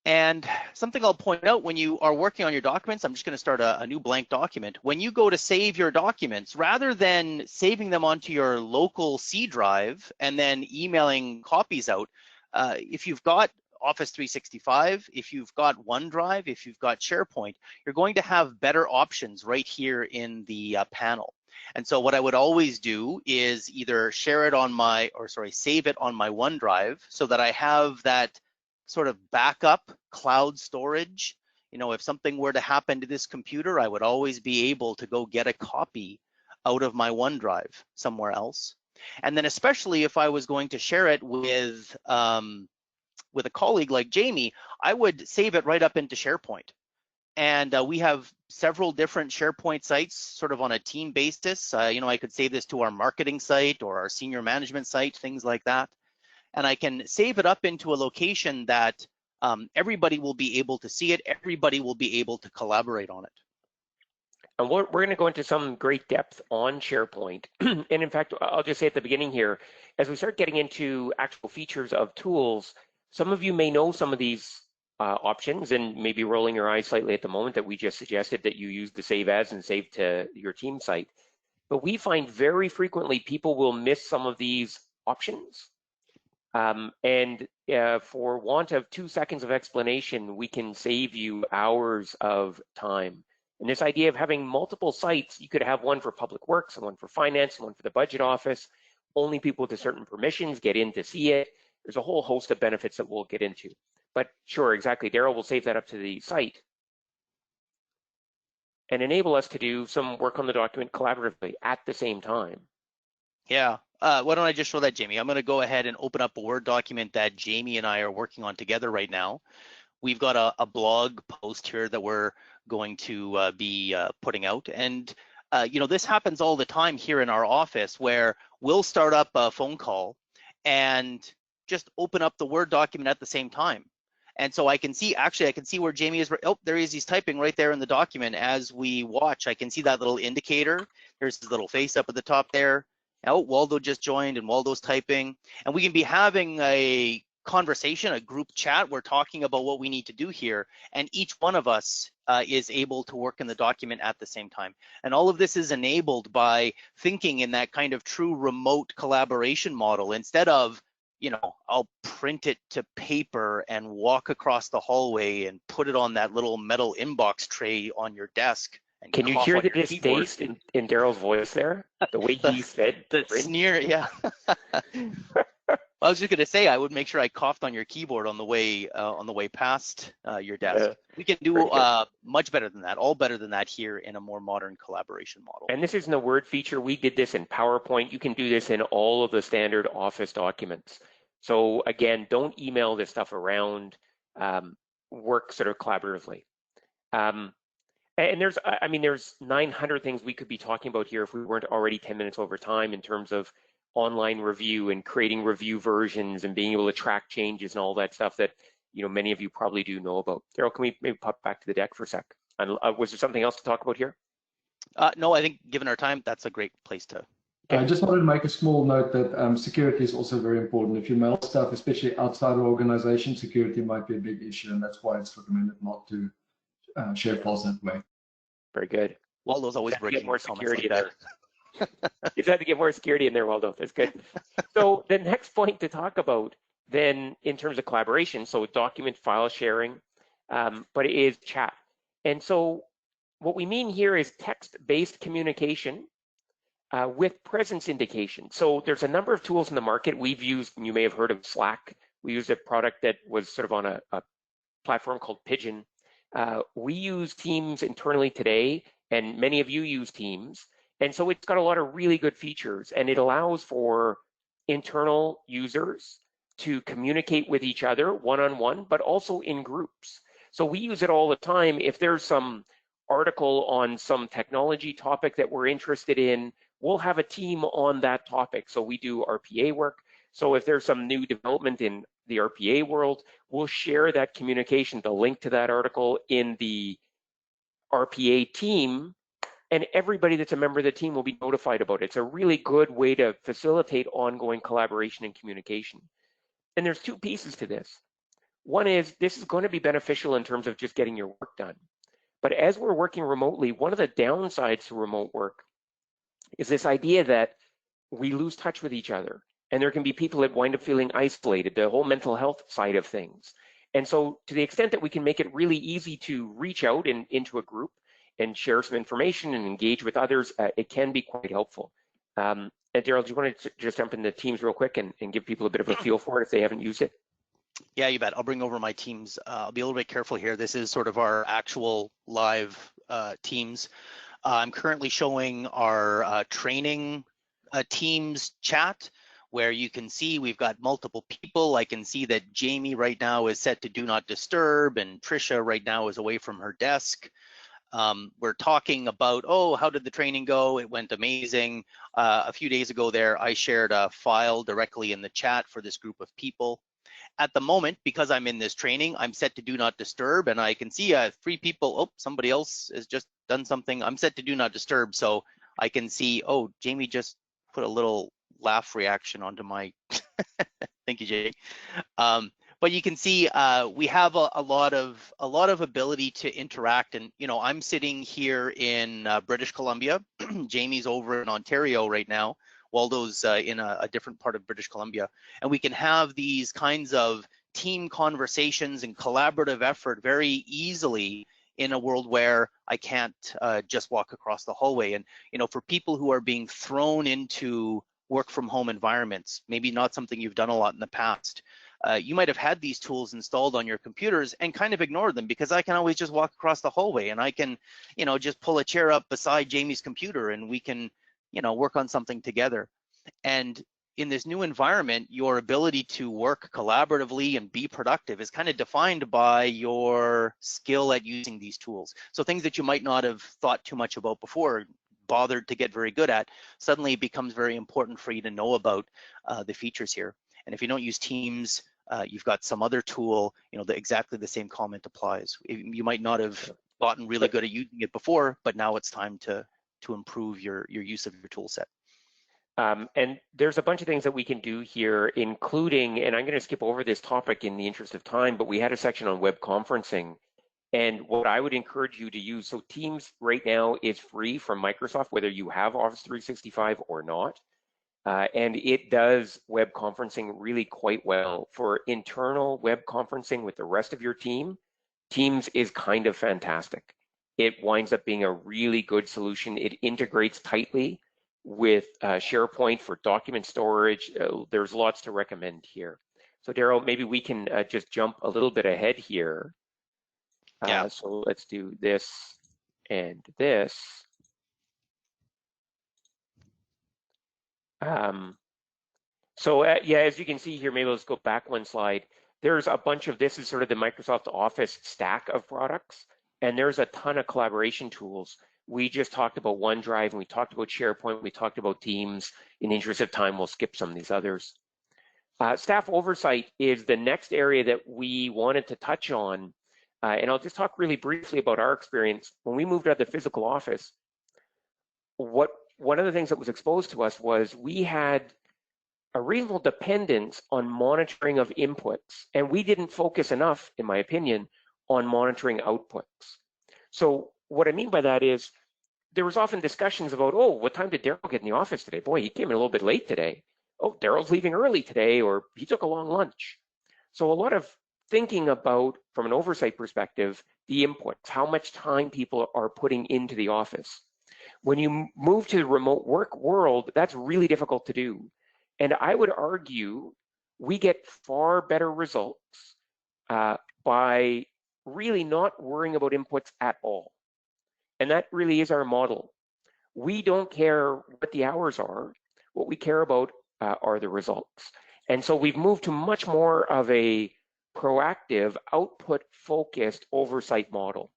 And something I'll point out when you are working on your documents, I'm just going to start a new blank document. When you go to save your documents, rather than saving them onto your local C drive and then emailing copies out, if you've got Office 365, if you've got OneDrive, if you've got SharePoint, you're going to have better options right here in the panel. And so what I would always do is either save it on my OneDrive so that I have that sort of backup cloud storage. If something were to happen to this computer, I would always be able to go get a copy out of my OneDrive somewhere else. And then especially if I was going to share it with a colleague like Jamie, I would save it right up into SharePoint. And we have several different SharePoint sites sort of on a team basis. I could save this to our marketing site or our senior management site, things like that. And I can save it up into a location that everybody will be able to see it, everybody will be able to collaborate on it. And we're going to go into some great depth on SharePoint. And in fact, I'll just say at the beginning here, as we start getting into actual features of tools, some of you may know some of these options and maybe rolling your eyes slightly at the moment that we just suggested that you use the save as and save to your team site. But we find very frequently people will miss some of these options. For want of 2 seconds of explanation, we can save you hours of time. And this idea of having multiple sites, you could have one for public works and one for finance and one for the budget office. Only people with certain permissions get in to see it. There's a whole host of benefits that we'll get into. But sure, exactly, Darryl will save that up to the site and enable us to do some work on the document collaboratively at the same time. Yeah, why don't I just show that, Jamie? I'm going to go ahead and open up a Word document that Jamie and I are working on together right now. We've got a blog post here that we're going to be putting out. And this happens all the time here in our office where we'll start up a phone call and just open up the Word document at the same time. And so I can see where Jamie is. Oh, there he is. He's typing right there in the document as we watch. I can see that little indicator. There's his little face up at the top there. Oh, Waldo just joined and Waldo's typing. And we can be having a conversation, a group chat. We're talking about what we need to do here. And each one of us is able to work in the document at the same time. And all of this is enabled by thinking in that kind of true remote collaboration model instead of, I'll print it to paper and walk across the hallway and put it on that little metal inbox tray on your desk. And can you hear the distaste in Darryl's voice there? The way he said the sneer, yeah. I was just gonna say I would make sure I coughed on your keyboard on the way past your desk. We can do much better than that, all better than that here in a more modern collaboration model. And this isn't a Word feature. We did this in PowerPoint. You can do this in all of the standard Office documents. So again, don't email this stuff around. Work sort of collaboratively. And there's 900 things we could be talking about here if we weren't already 10 minutes over time in terms of online review and creating review versions and being able to track changes and all that stuff that many of you probably do know about. Darryl, can we maybe pop back to the deck for a sec? Was there something else to talk about here? No, I think given our time, that's a great place to. I just wanted to make a small note that security is also very important. If you mail stuff, especially outside of organization, security might be a big issue, and that's why it's recommended not to share files that way. Very good. Waldo's always breaking more security there. You've had to get more security in there, Waldo. That's good. So the next point to talk about then in terms of collaboration, so document file sharing, but it is chat. And so what we mean here is text-based communication with presence indication. So there's a number of tools in the market we've used, and you may have heard of Slack. We used a product that was sort of on a platform called Pigeon. We use Teams internally today, and many of you use Teams. And so it's got a lot of really good features, and it allows for internal users to communicate with each other one-on-one, but also in groups. So we use it all the time. If there's some article on some technology topic that we're interested in, we'll have a team on that topic. So we do RPA work. So if there's some new development in the RPA world, we'll share that communication, the link to that article in the RPA team, and everybody that's a member of the team will be notified about it. It's a really good way to facilitate ongoing collaboration and communication. And there's two pieces to this. One is this is going to be beneficial in terms of just getting your work done. But as we're working remotely, one of the downsides to remote work is this idea that we lose touch with each other. And there can be people that wind up feeling isolated, the whole mental health side of things. And so to the extent that we can make it really easy to reach out into a group and share some information and engage with others, it can be quite helpful. And Darryl, do you want to just jump into Teams real quick and give people a bit of a feel for it if they haven't used it? Yeah, you bet. I'll bring over my Teams. I'll be a little bit careful here. This is sort of our actual live Teams. I'm currently showing our training Teams chat, where you can see we've got multiple people. I can see that Jamie right now is set to do not disturb, and Trisha right now is away from her desk. We're talking about, how did the training go? It went amazing. A few days ago there, I shared a file directly in the chat for this group of people. At the moment, because I'm in this training, I'm set to do not disturb, and I can see 3 people. Somebody else has just done something. I'm set to do not disturb, so I can see, Jamie just put a little laugh reaction onto my, thank you, Jay. But you can see we have a lot of ability to interact, and I'm sitting here in British Columbia. Jamie's over in Ontario right now. Waldo's in a different part of British Columbia, and we can have these kinds of team conversations and collaborative effort very easily in a world where I can't just walk across the hallway. And for people who are being thrown into work from home environments, maybe not something you've done a lot in the past, you might have had these tools installed on your computers and kind of ignored them, because I can always just walk across the hallway and I can, just pull a chair up beside Jamie's computer and we can, work on something together. And in this new environment, your ability to work collaboratively and be productive is kind of defined by your skill at using these tools. So things that you might not have thought too much about before, bothered to get very good at, suddenly it becomes very important for you to know about the features here. And if you don't use Teams, you've got some other tool, exactly the same comment applies. You might not have gotten really good at using it before, but now it's time to improve your use of your tool set. And there's a bunch of things that we can do here, including, and I'm going to skip over this topic in the interest of time, but we had a section on web conferencing. And what I would encourage you to use, so Teams right now is free from Microsoft, whether you have Office 365 or not. And it does web conferencing really quite well. For internal web conferencing with the rest of your team, Teams is kind of fantastic. It winds up being a really good solution. It integrates tightly with SharePoint for document storage. There's lots to recommend here. So Darryl, maybe we can just jump a little bit ahead here. Yeah. So let's do this and this. Yeah, as you can see here, maybe let's go back one slide. There's a bunch of, this is sort of the Microsoft Office stack of products, and there's a ton of collaboration tools. We just talked about OneDrive, and we talked about SharePoint, we talked about Teams. In the interest of time, we'll skip some of these others. Staff oversight is the next area that we wanted to touch on. And I'll just talk really briefly about our experience. When we moved out of the physical office, one of the things that was exposed to us was we had a reasonable dependence on monitoring of inputs, and we didn't focus enough, in my opinion, on monitoring outputs. So what I mean by that is there was often discussions about, oh, what time did Darryl get in the office today? Boy, he came in a little bit late today. Oh, Darryl's leaving early today, or he took a long lunch. So a lot of thinking about, from an oversight perspective, the inputs, how much time people are putting into the office. When you move to the remote work world, that's really difficult to do. And I would argue we get far better results by really not worrying about inputs at all. And that really is our model. We don't care what the hours are. What we care about are the results. And so we've moved to much more of a proactive, output-focused oversight model,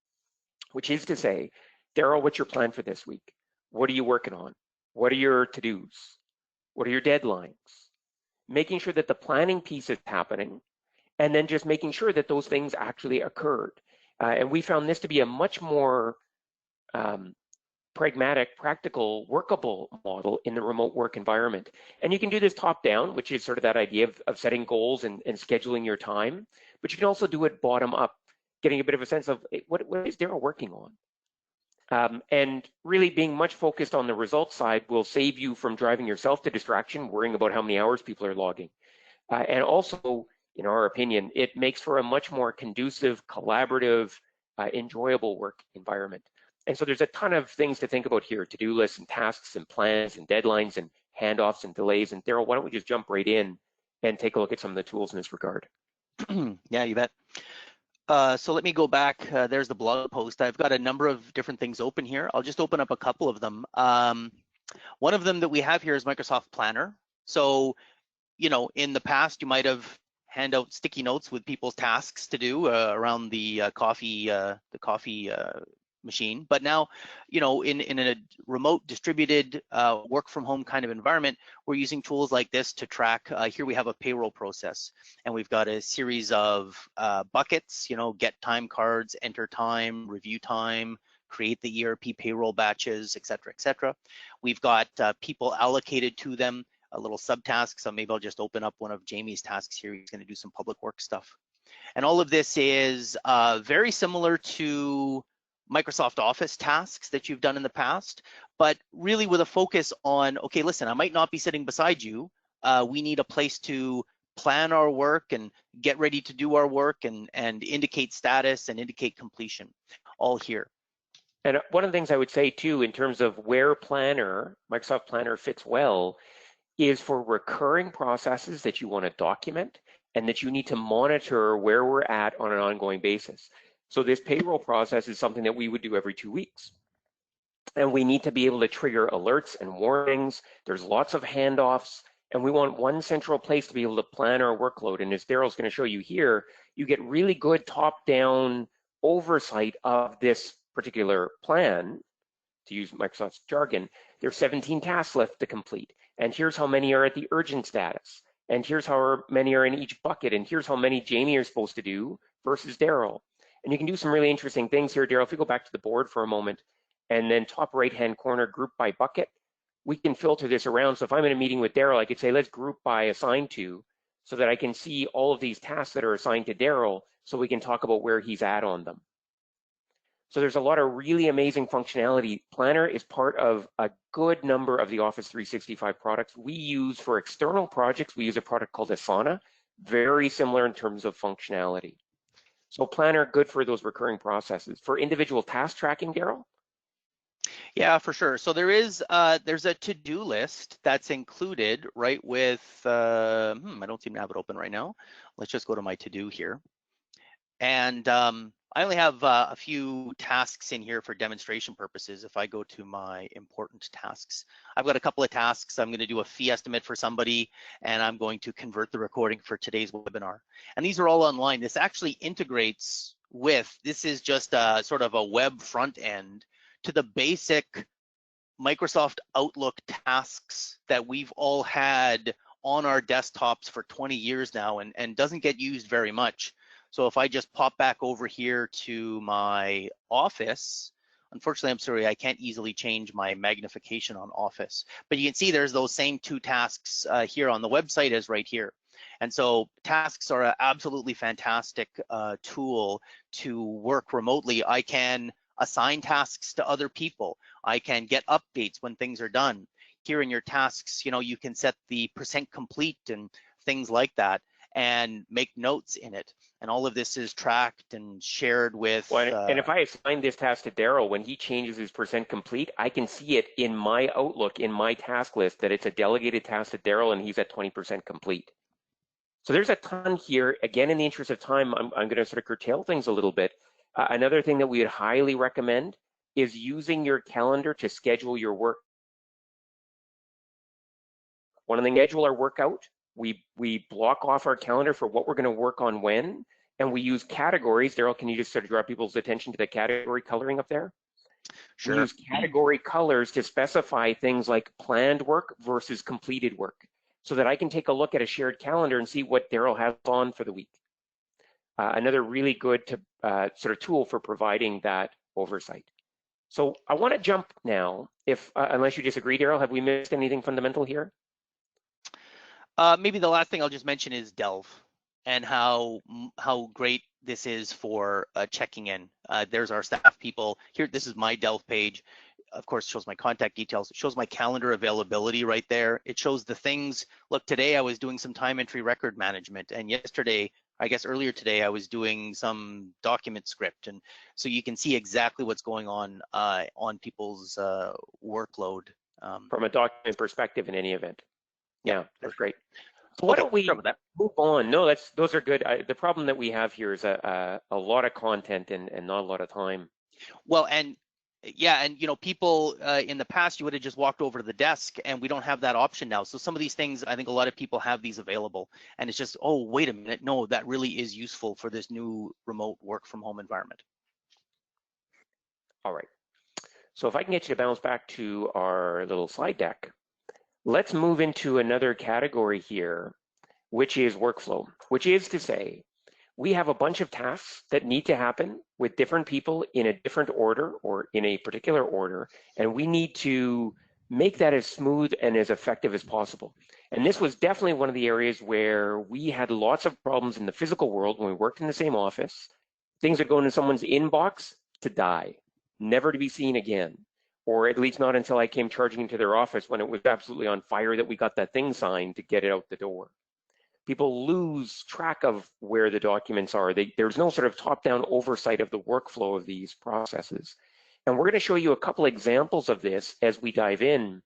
which is to say, Darryl, what's your plan for this week? What are you working on? What are your to-dos? What are your deadlines? Making sure that the planning piece is happening, and then just making sure that those things actually occurred. And we found this to be a much more pragmatic, practical, workable model in the remote work environment. And you can do this top down, which is sort of that idea of setting goals and scheduling your time, but you can also do it bottom up, getting a bit of a sense of what is Darryl working on? And really being much focused on the results side will save you from driving yourself to distraction, worrying about how many hours people are logging. And also, in our opinion, it makes for a much more conducive, collaborative, enjoyable work environment. And so there's a ton of things to think about here, to-do lists and tasks and plans and deadlines and handoffs and delays. And Darryl, why don't we just jump right in and take a look at some of the tools in this regard? Yeah, you bet. So let me go back. There's the blog post. I've got a number of different things open here. I'll just open up a couple of them. One of them that we have here is Microsoft Planner. So, in the past, you might have hand out sticky notes with people's tasks to do around the coffee machine. But now, in a remote distributed work from home kind of environment, we're using tools like this to track. Here we have a payroll process, and we've got a series of buckets, get time cards, enter time, review time, create the ERP payroll batches, et cetera, et cetera. We've got people allocated to them, a little subtask. So maybe I'll just open up one of Jamie's tasks here. He's going to do some public work stuff. And all of this is very similar to Microsoft Office tasks that you've done in the past, but really with a focus on, okay, listen, I might not be sitting beside you. We need a place to plan our work and get ready to do our work and indicate status and indicate completion, all here. And one of the things I would say too, in terms of where Microsoft Planner fits well, is for recurring processes that you want to document and that you need to monitor where we're at on an ongoing basis. So this payroll process is something that we would do every 2 weeks. And we need to be able to trigger alerts and warnings. There's lots of handoffs, and we want one central place to be able to plan our workload. And as Darryl's going to show you here, you get really good top-down oversight of this particular plan to use Microsoft's jargon, there's 17 tasks left to complete. And here's how many are at the urgent status. And here's how many are in each bucket. And here's how many Jamie are supposed to do versus Darryl. And you can do some really interesting things here, Darryl. If we go back to the board for a moment, and then top right-hand corner, group by bucket, we can filter this around. So if I'm in a meeting with Darryl, I could say, let's group by assigned to, so that I can see all of these tasks that are assigned to Darryl, so we can talk about where he's at on them. So there's a lot of really amazing functionality. Planner is part of a good number of the Office 365 products. We use for external projects, we use a product called Asana, very similar in terms of functionality. So Planner, good for those recurring processes. For individual task tracking, Darryl? Yeah, for sure. So there's a to-do list that's included right with, I don't seem to have it open right now. Let's just go to my to-do here. And I only have a few tasks in here for demonstration purposes. If I go to my important tasks, I've got a couple of tasks. I'm going to do a fee estimate for somebody, and I'm going to convert the recording for today's webinar. And these are all online. This actually integrates with, this is just a sort of a web front end to the basic Microsoft Outlook tasks that we've all had on our desktops for 20 years now, and doesn't get used very much. So if I just pop back over here to my Office, unfortunately, I'm sorry, I can't easily change my magnification on Office, but you can see there's those same two tasks here on the website as right here. And so tasks are an absolutely fantastic tool to work remotely. I can assign tasks to other people. I can get updates when things are done. Here in your tasks, you know, you can set the % complete and things like that, and make notes in it. And all of this is tracked and shared with. Well, and if I assign this task to Darryl, when he changes his % complete, I can see it in my Outlook, in my task list, that it's a delegated task to Darryl and he's at 20% complete. So there's a ton here. Again, in the interest of time, I'm going to sort of curtail things a little bit. Another thing that we would highly recommend is using your calendar to schedule your work. One of the schedule our work out, we block off our calendar for what we're going to work on when, and we use categories. Darryl, can you just sort of draw people's attention to the category coloring up there? Sure. We use category colors to specify things like planned work versus completed work, so that I can take a look at a shared calendar and see what Darryl has on for the week. Another really good sort of tool for providing that oversight. So I want to jump now, if unless you disagree, Darryl, have we missed anything fundamental here? Maybe the last thing I'll just mention is Delve, and how great this is for checking in. There's our staff people here. This is my Delve page. Of course, it shows my contact details. It shows my calendar availability right there. It shows the things. Look, today I was doing some time entry record management, and yesterday, I guess earlier today, I was doing some document script. And so you can see exactly what's going on people's workload. From a document perspective in any event. Yeah, that's great. So why don't we move on? No, those are good. The problem that we have here is a lot of content and not a lot of time. Well, and yeah, and you know, people in the past, you would have just walked over to the desk, and we don't have that option now. So some of these things, I think a lot of people have these available, and it's just, oh, wait a minute, no, that really is useful for this new remote work from home environment. All right. So if I can get you to bounce back to our little slide deck, let's move into another category here, which is workflow, which is to say, we have a bunch of tasks that need to happen with different people in a different order or in a particular order, and we need to make that as smooth and as effective as possible. And this was definitely one of the areas where we had lots of problems in the physical world when we worked in the same office. Things that go into someone's inbox to die, never to be seen again, or at least not until I came charging into their office when it was absolutely on fire that we got that thing signed to get it out the door. People lose track of where the documents are. There's no sort of top-down oversight of the workflow of these processes. And we're going to show you a couple examples of this as we dive in.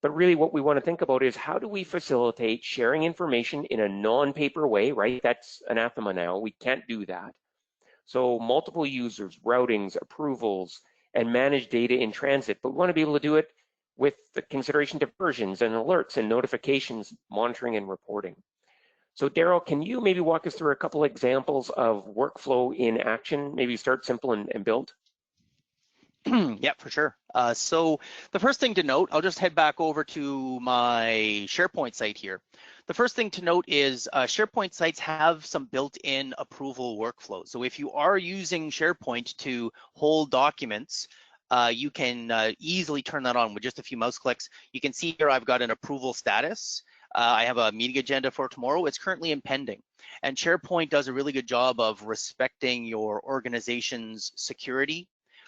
But really what we want to think about is, how do we facilitate sharing information in a non-paper way, right? That's anathema now. We can't do that. So multiple users, routings, approvals, and manage data in transit. But we want to be able to do it with the consideration to versions and alerts and notifications, monitoring and reporting. So Darryl, can you maybe walk us through a couple examples of workflow in action? Maybe start simple and build. Yeah, for sure. So the first thing to note, I'll just head back over to my SharePoint site here. The first thing to note is SharePoint sites have some built-in approval workflows. So if you are using SharePoint to hold documents, you can easily turn that on with just a few mouse clicks. You can see here I've got an approval status. I have a meeting agenda for tomorrow. It's currently in pending. And SharePoint does a really good job of respecting your organization's security,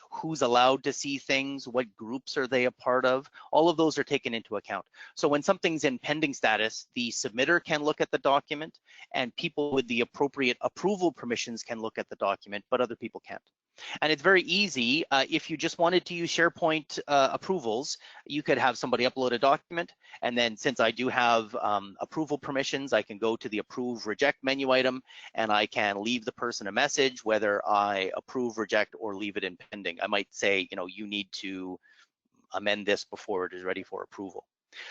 who's allowed to see things, what groups are they a part of. All of those are taken into account. So when something's in pending status, the submitter can look at the document and people with the appropriate approval permissions can look at the document, but other people can't. And it's very easy. If you just wanted to use SharePoint approvals, you could have somebody upload a document. And then since I do have approval permissions, I can go to the approve reject menu item and I can leave the person a message, whether I approve, reject, or leave it in pending. I might say, you need to amend this before it is ready for approval.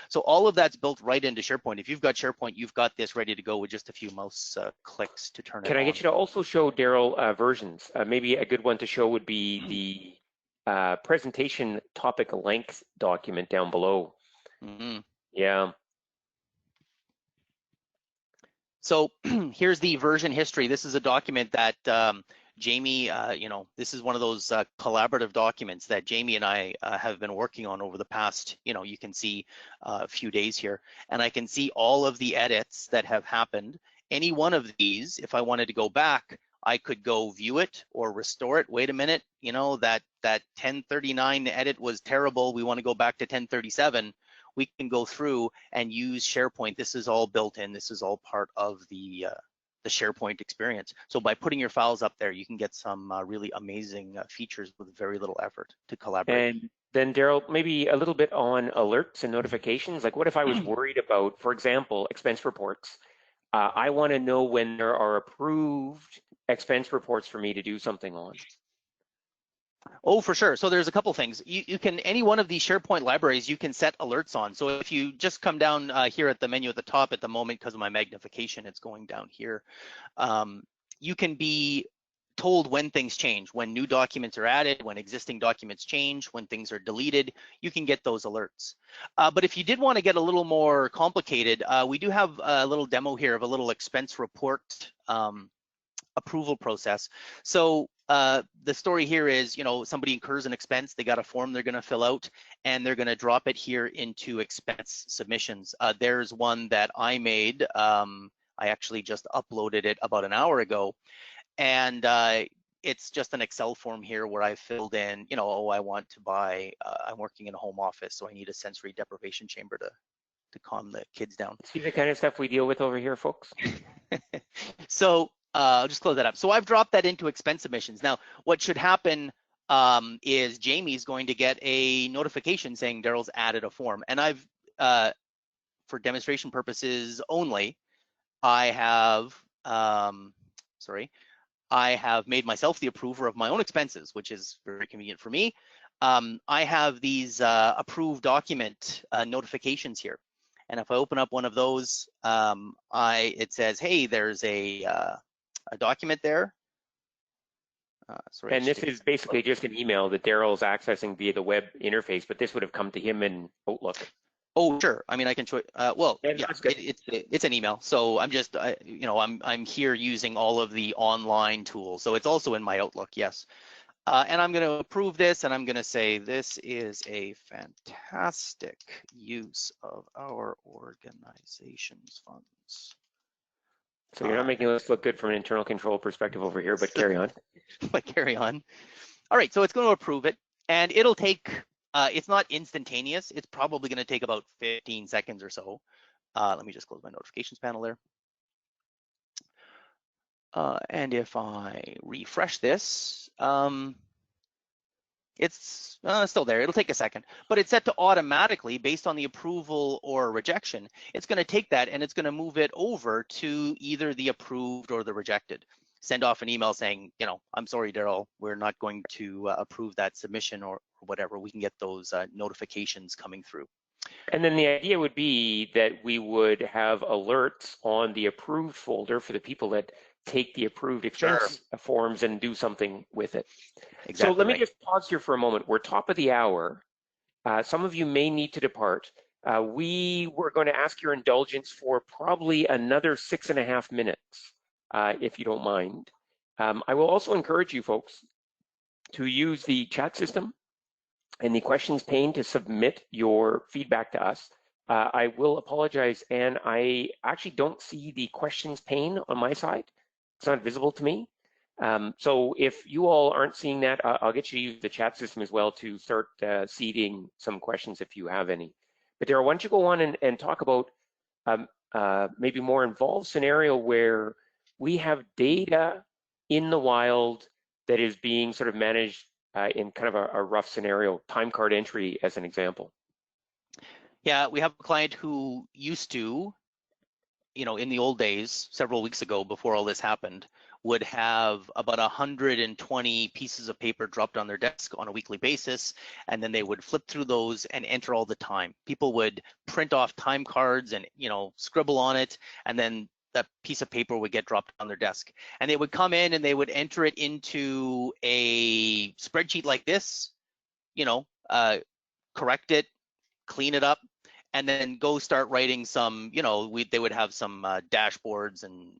So all of that's built right into SharePoint. If you've got SharePoint, you've got this ready to go with just a few mouse clicks to turn it on. Can I get you to also show, Darryl, versions? Maybe a good one to show would be the presentation topic length document down below. Mm-hmm. Yeah. So here's the version history. This is a document that Jamie, this is one of those collaborative documents that Jamie and I have been working on over the past, you can see a few days here, and I can see all of the edits that have happened. Any one of these, if I wanted to go back, I could go view it or restore it. Wait a minute, that 1039 edit was terrible. We want to go back to 1037. We can go through and use SharePoint. This is all built in. This is all part of the SharePoint experience. So by putting your files up there, you can get some really amazing features with very little effort to collaborate. And then Darryl, maybe a little bit on alerts and notifications. Like what if I was worried about, for example, expense reports? I want to know when there are approved expense reports for me to do something on. Oh, for sure. So there's a couple things. You can, any one of these SharePoint libraries, you can set alerts on. So if you just come down here at the menu at the top at the moment, because of my magnification, it's going down here. You can be told when things change, when new documents are added, when existing documents change, when things are deleted, you can get those alerts. But if you did want to get a little more complicated, we do have a little demo here of a little expense report approval process. So the story here is, somebody incurs an expense, they got a form they're going to fill out, and they're going to drop it here into expense submissions. There's one that I made. I actually just uploaded it about an hour ago, and it's just an Excel form here where I filled in, I want to buy, I'm working in a home office, so I need a sensory deprivation chamber to calm the kids down. See the kind of stuff we deal with over here, folks? So I'll just close that up. So I've dropped that into expense submissions. Now, what should happen is Jamie's going to get a notification saying Darryl's added a form. And I've, for demonstration purposes only, I have, I have made myself the approver of my own expenses, which is very convenient for me. I have these approved document notifications here. And if I open up one of those, it says, hey, there's a document there. And this is basically just an email that Darryl's accessing via the web interface, but this would have come to him in Outlook. Oh, sure. I mean, I can show. Well, yeah, it's an email. So I'm just, I'm here using all of the online tools. So it's also in my Outlook. Yes. And I'm going to approve this, and I'm going to say this is a fantastic use of our organization's funds. So you're not making us look good from an internal control perspective over here, but carry on. But carry on. All right, so it's going to approve it, and it'll take, it's not instantaneous. It's probably going to take about 15 seconds or so. Let me just close my notifications panel there. And if I refresh this, it's still there. It'll take a second, but it's set to automatically based on the approval or rejection. It's going to take that and it's going to move it over to either the approved or the rejected. Send off an email saying, I'm sorry, Darryl, we're not going to approve that submission or whatever. We can get those notifications coming through. And then the idea would be that we would have alerts on the approved folder for the people that take the approved expense forms and do something with it. Exactly. So let me just pause here for a moment. We're top of the hour. Some of you may need to depart. We were going to ask your indulgence for probably another 6.5 minutes, if you don't mind. I will also encourage you folks to use the chat system and the questions pane to submit your feedback to us. I will apologize, and I actually don't see the questions pane on my side. It's not visible to me. So if you all aren't seeing that, I'll get you to use the chat system as well to start seeding some questions if you have any. But Darryl, why don't you go on and talk about maybe more involved scenario where we have data in the wild that is being sort of managed in kind of a rough scenario, time card entry as an example. Yeah, we have a client who used to, in the old days, several weeks ago before all this happened, would have about 120 pieces of paper dropped on their desk on a weekly basis, and then they would flip through those and enter all the time. People would print off time cards and, scribble on it, and then that piece of paper would get dropped on their desk. And they would come in and they would enter it into a spreadsheet like this, correct it, clean it up, and then go start writing some, they would have some dashboards and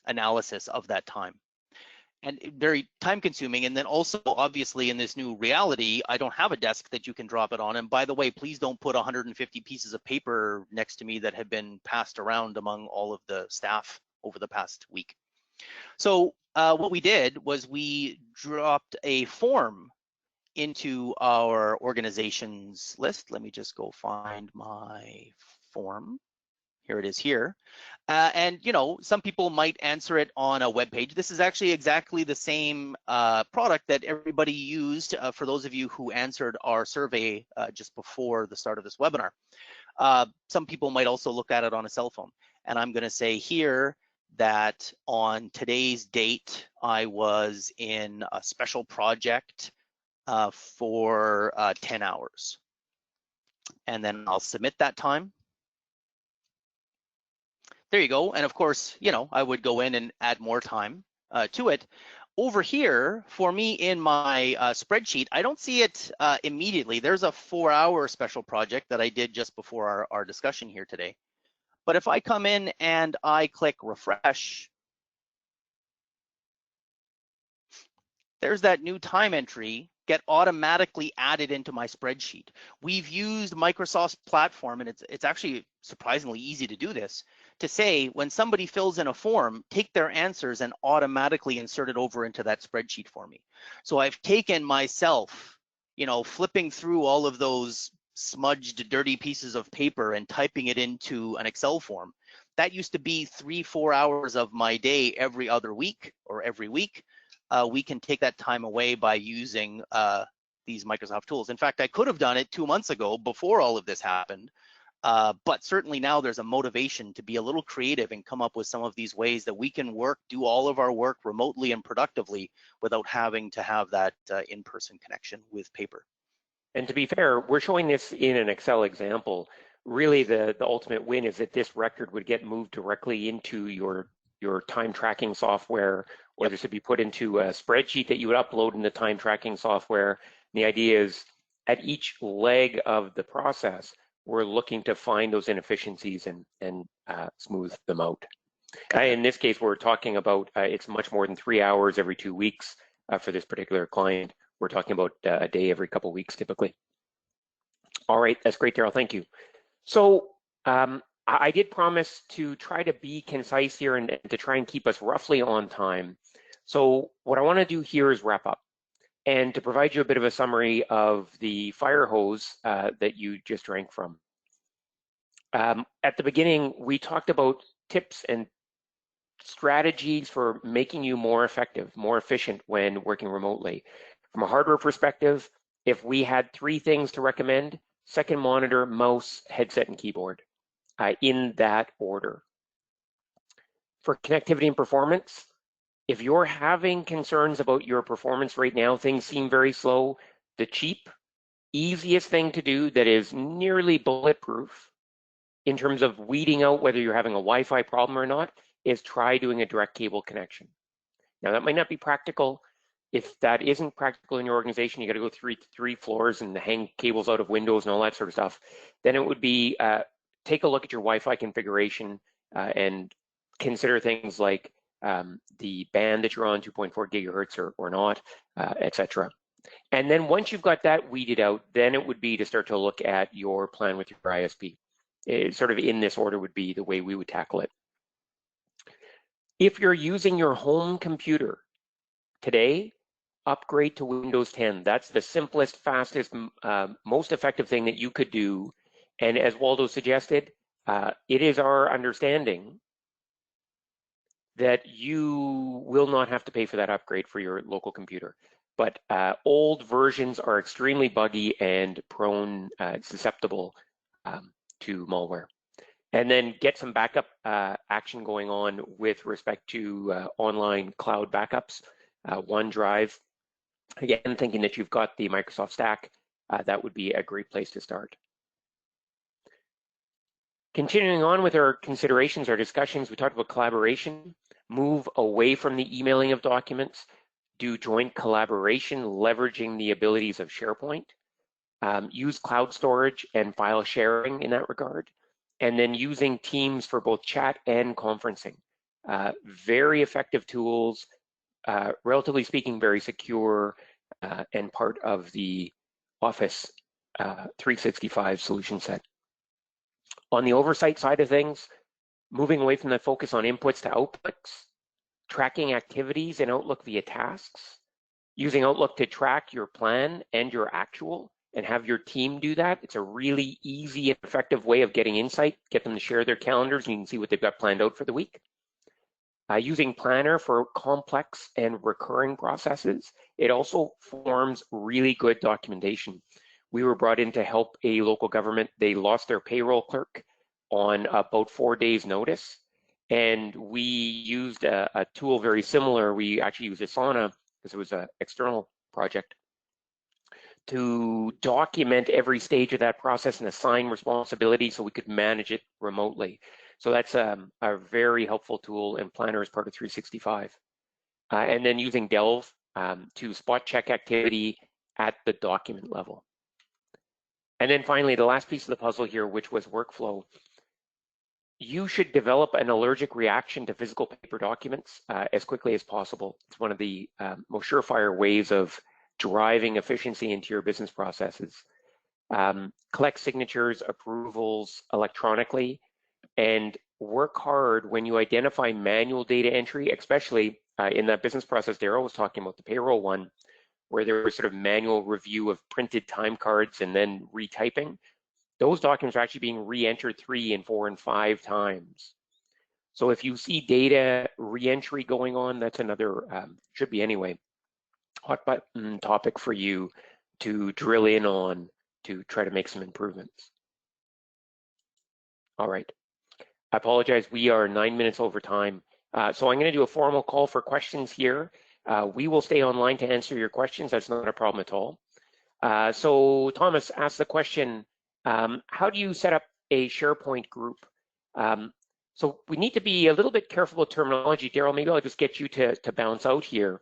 analysis of that time. And very time consuming. And then also, obviously, in this new reality, I don't have a desk that you can drop it on. And by the way, please don't put 150 pieces of paper next to me that have been passed around among all of the staff over the past week. So what we did was we dropped a form into our organizations list. Let me just go find my form. Here it is here. And, some people might answer it on a web page. This is actually exactly the same product that everybody used for those of you who answered our survey just before the start of this webinar. Some people might also look at it on a cell phone. And I'm going to say here that on today's date, I was in a special project for 10 hours. And then I'll submit that time. There you go. And of course, I would go in and add more time to it. Over here, for me in my spreadsheet, I don't see it immediately. There's a 4-hour special project that I did just before our discussion here today. But if I come in and I click refresh, there's that new time entry get automatically added into my spreadsheet. We've used Microsoft's platform, and it's actually surprisingly easy to do this, to say when somebody fills in a form, take their answers and automatically insert it over into that spreadsheet for me. So I've taken myself, flipping through all of those smudged, dirty pieces of paper and typing it into an Excel form. That used to be 3-4 hours of my day every other week or every week. We can take that time away by using these Microsoft tools. In fact, I could have done it 2 months ago before all of this happened, but certainly now there's a motivation to be a little creative and come up with some of these ways that we can do all of our work remotely and productively without having to have that in-person connection with paper. And to be fair, we're showing this in an Excel example. Really, the ultimate win is that this record would get moved directly into your time tracking software, or this would be put into a spreadsheet that you would upload in the time tracking software. And the idea is at each leg of the process, we're looking to find those inefficiencies and smooth them out. In this case, we're talking about it's much more than 3 hours every 2 weeks for this particular client. We're talking about a day every couple of weeks typically. All right, that's great, Darryl. Thank you. So I did promise to try to be concise here and to try and keep us roughly on time. So what I want to do here is wrap up and to provide you a bit of a summary of the fire hose that you just drank from. At the beginning, we talked about tips and strategies for making you more effective, more efficient when working remotely. From a hardware perspective, if we had 3 things to recommend: second monitor, mouse, headset, and keyboard, in that order. For connectivity and performance, if you're having concerns about your performance right now, things seem very slow, the cheap, easiest thing to do that is nearly bulletproof in terms of weeding out whether you're having a Wi-Fi problem or not is try doing a direct cable connection. Now that might not be practical. If that isn't practical in your organization, you got to go three floors and hang cables out of windows and all that sort of stuff. Then it would be take a look at your Wi-Fi configuration and consider things like the band that you're on, 2.4 gigahertz or not, etc. And then once you've got that weeded out, then it would be to start to look at your plan with your ISP. Sort of in this order would be the way we would tackle it. If you're using your home computer today, upgrade to Windows 10. That's the simplest, fastest, most effective thing that you could do. And as Waldo suggested, it is our understanding that you will not have to pay for that upgrade for your local computer. But old versions are extremely buggy and prone, susceptible to malware. And then get some backup action going on with respect to online cloud backups, OneDrive. Again, thinking that you've got the Microsoft stack, that would be a great place to start. Continuing on with our considerations, our discussions, we talked about collaboration, move away from the emailing of documents, do joint collaboration, leveraging the abilities of SharePoint, use cloud storage and file sharing in that regard, and then using Teams for both chat and conferencing. Very effective tools, relatively speaking, very secure, and part of the Office 365 solution set. On the oversight side of things, moving away from the focus on inputs to outputs, tracking activities in Outlook via tasks, using Outlook to track your plan and your actual, and have your team do that. It's a really easy and effective way of getting insight, get them to share their calendars, and you can see what they've got planned out for the week. Using Planner for complex and recurring processes. It also forms really good documentation. We were brought in to help a local government. They lost their payroll clerk on about 4 days' notice. And we used a tool very similar. We actually used Asana because it was an external project to document every stage of that process and assign responsibility so we could manage it remotely. So that's a very helpful tool, and Planner is part of 365. And then using Delve to spot check activity at the document level. And then finally, the last piece of the puzzle here, which was workflow. You should develop an allergic reaction to physical paper documents as quickly as possible. It's one of the most surefire ways of driving efficiency into your business processes. Collect signatures, approvals electronically, and work hard when you identify manual data entry, especially in that business process Darryl was talking about, the payroll one, where there was sort of manual review of printed time cards and then retyping. Those documents are actually being re-entered 3 and 4 and 5 times. So if you see data re-entry going on, that's another, should be anyway, hot button topic for you to drill in on to try to make some improvements. All right. I apologize, we are 9 minutes over time. So I'm going to do a formal call for questions here. We will stay online to answer your questions. That's not a problem at all. So Thomas asked the question, how do you set up a SharePoint group? So we need to be a little bit careful with terminology. Darryl, maybe I'll just get you to bounce out here.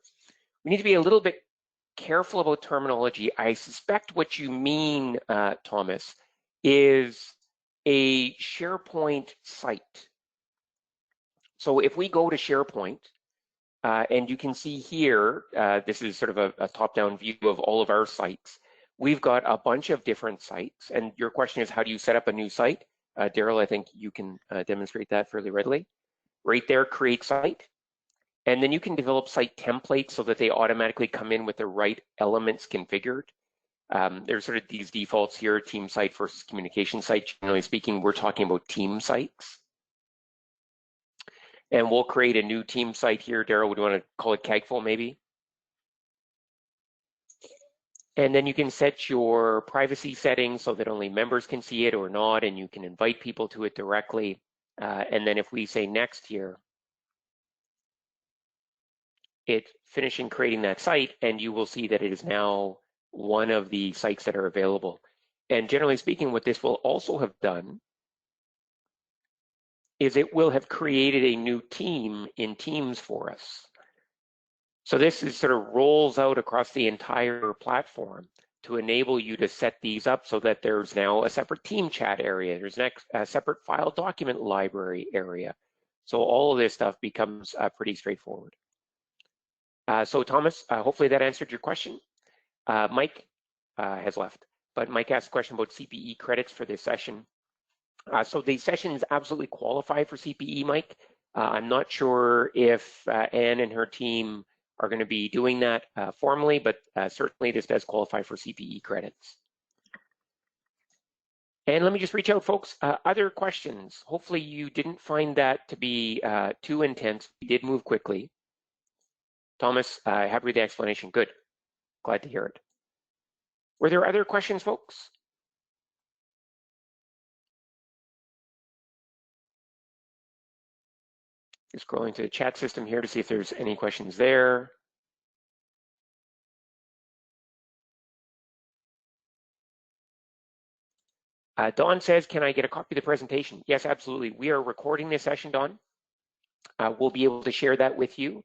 We need to be a little bit careful about terminology. I suspect what you mean, Thomas, is a SharePoint site. So if we go to SharePoint, and you can see here, this is sort of a top-down view of all of our sites. We've got a bunch of different sites, and your question is, how do you set up a new site? Darryl, I think you can demonstrate that fairly readily. Right there, create site. And then you can develop site templates so that they automatically come in with the right elements configured. There's sort of these defaults here, team site versus communication site. Generally speaking, we're talking about team sites. And we'll create a new team site here. Darryl, would you want to call it Kagful maybe? And then you can set your privacy settings so that only members can see it or not, and you can invite people to it directly. And then if we say next here, it's finishing creating that site, and you will see that it is now one of the sites that are available. And generally speaking, what this will also have done is it will have created a new team in Teams for us. So this is sort of rolls out across the entire platform to enable you to set these up so that there's now a separate team chat area. There's a separate file document library area. So all of this stuff becomes pretty straightforward. So Thomas, hopefully that answered your question. Mike has left, but Mike asked a question about CPE credits for this session. So the sessions absolutely qualify for CPE, Mike. I'm not sure if Anne and her team are going to be doing that formally, but certainly this does qualify for CPE credits. And let me just reach out, folks. Other questions? Hopefully you didn't find that to be too intense. We did move quickly. Thomas, happy with the explanation. Good. Glad to hear it. Were there other questions, folks? Just scrolling to the chat system here to see if there's any questions there. Dawn says, can I get a copy of the presentation? Yes, absolutely. We are recording this session, Dawn. We'll be able to share that with you.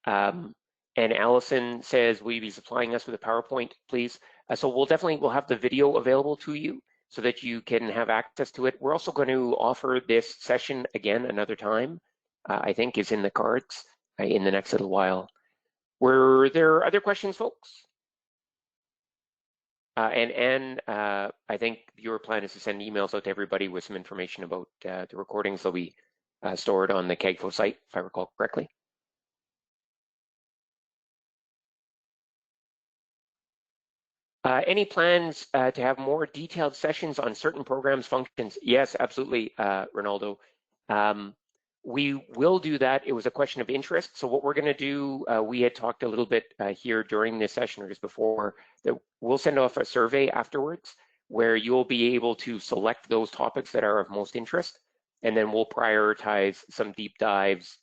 And Allison says, will you be supplying us with a PowerPoint, please? So we'll have the video available to you so that you can have access to it. We're also going to offer this session again another time. I think is in the cards in the next little while. Were there other questions, folks? And Anne, I think your plan is to send emails out to everybody with some information about the recordings. They'll be stored on the CAGFO site, if I recall correctly. Any plans to have more detailed sessions on certain programs, functions? Yes, absolutely, Ronaldo. We will do that. It was a question of interest. So what we're going to do, we had talked a little bit here during this session or just before, that we'll send off a survey afterwards where you'll be able to select those topics that are of most interest. And then we'll prioritize some deep dives,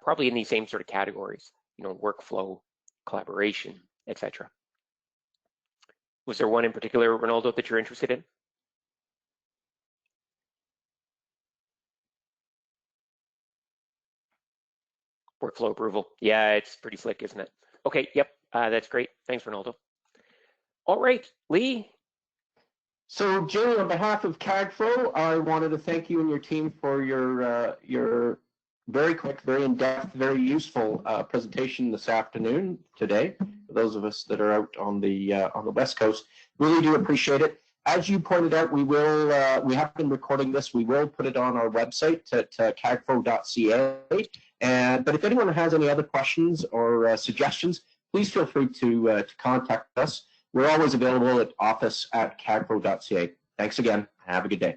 probably in these same sort of categories, workflow, collaboration, etc. Was there one in particular, Ronaldo, that you're interested in? Workflow approval. Yeah, it's pretty slick, isn't it? Okay, yep, that's great. Thanks, Ronaldo. All right, Lee. So, Jamie, on behalf of CAGFO, I wanted to thank you and your team for your very quick, very in-depth, very useful presentation this afternoon, today. For those of us that are out on the West Coast, really do appreciate it. As you pointed out, we have been recording this. We will put it on our website at cagfo.ca. But if anyone has any other questions or suggestions, please feel free to contact us. We're always available at office@cagfo.ca. Thanks again. Have a good day.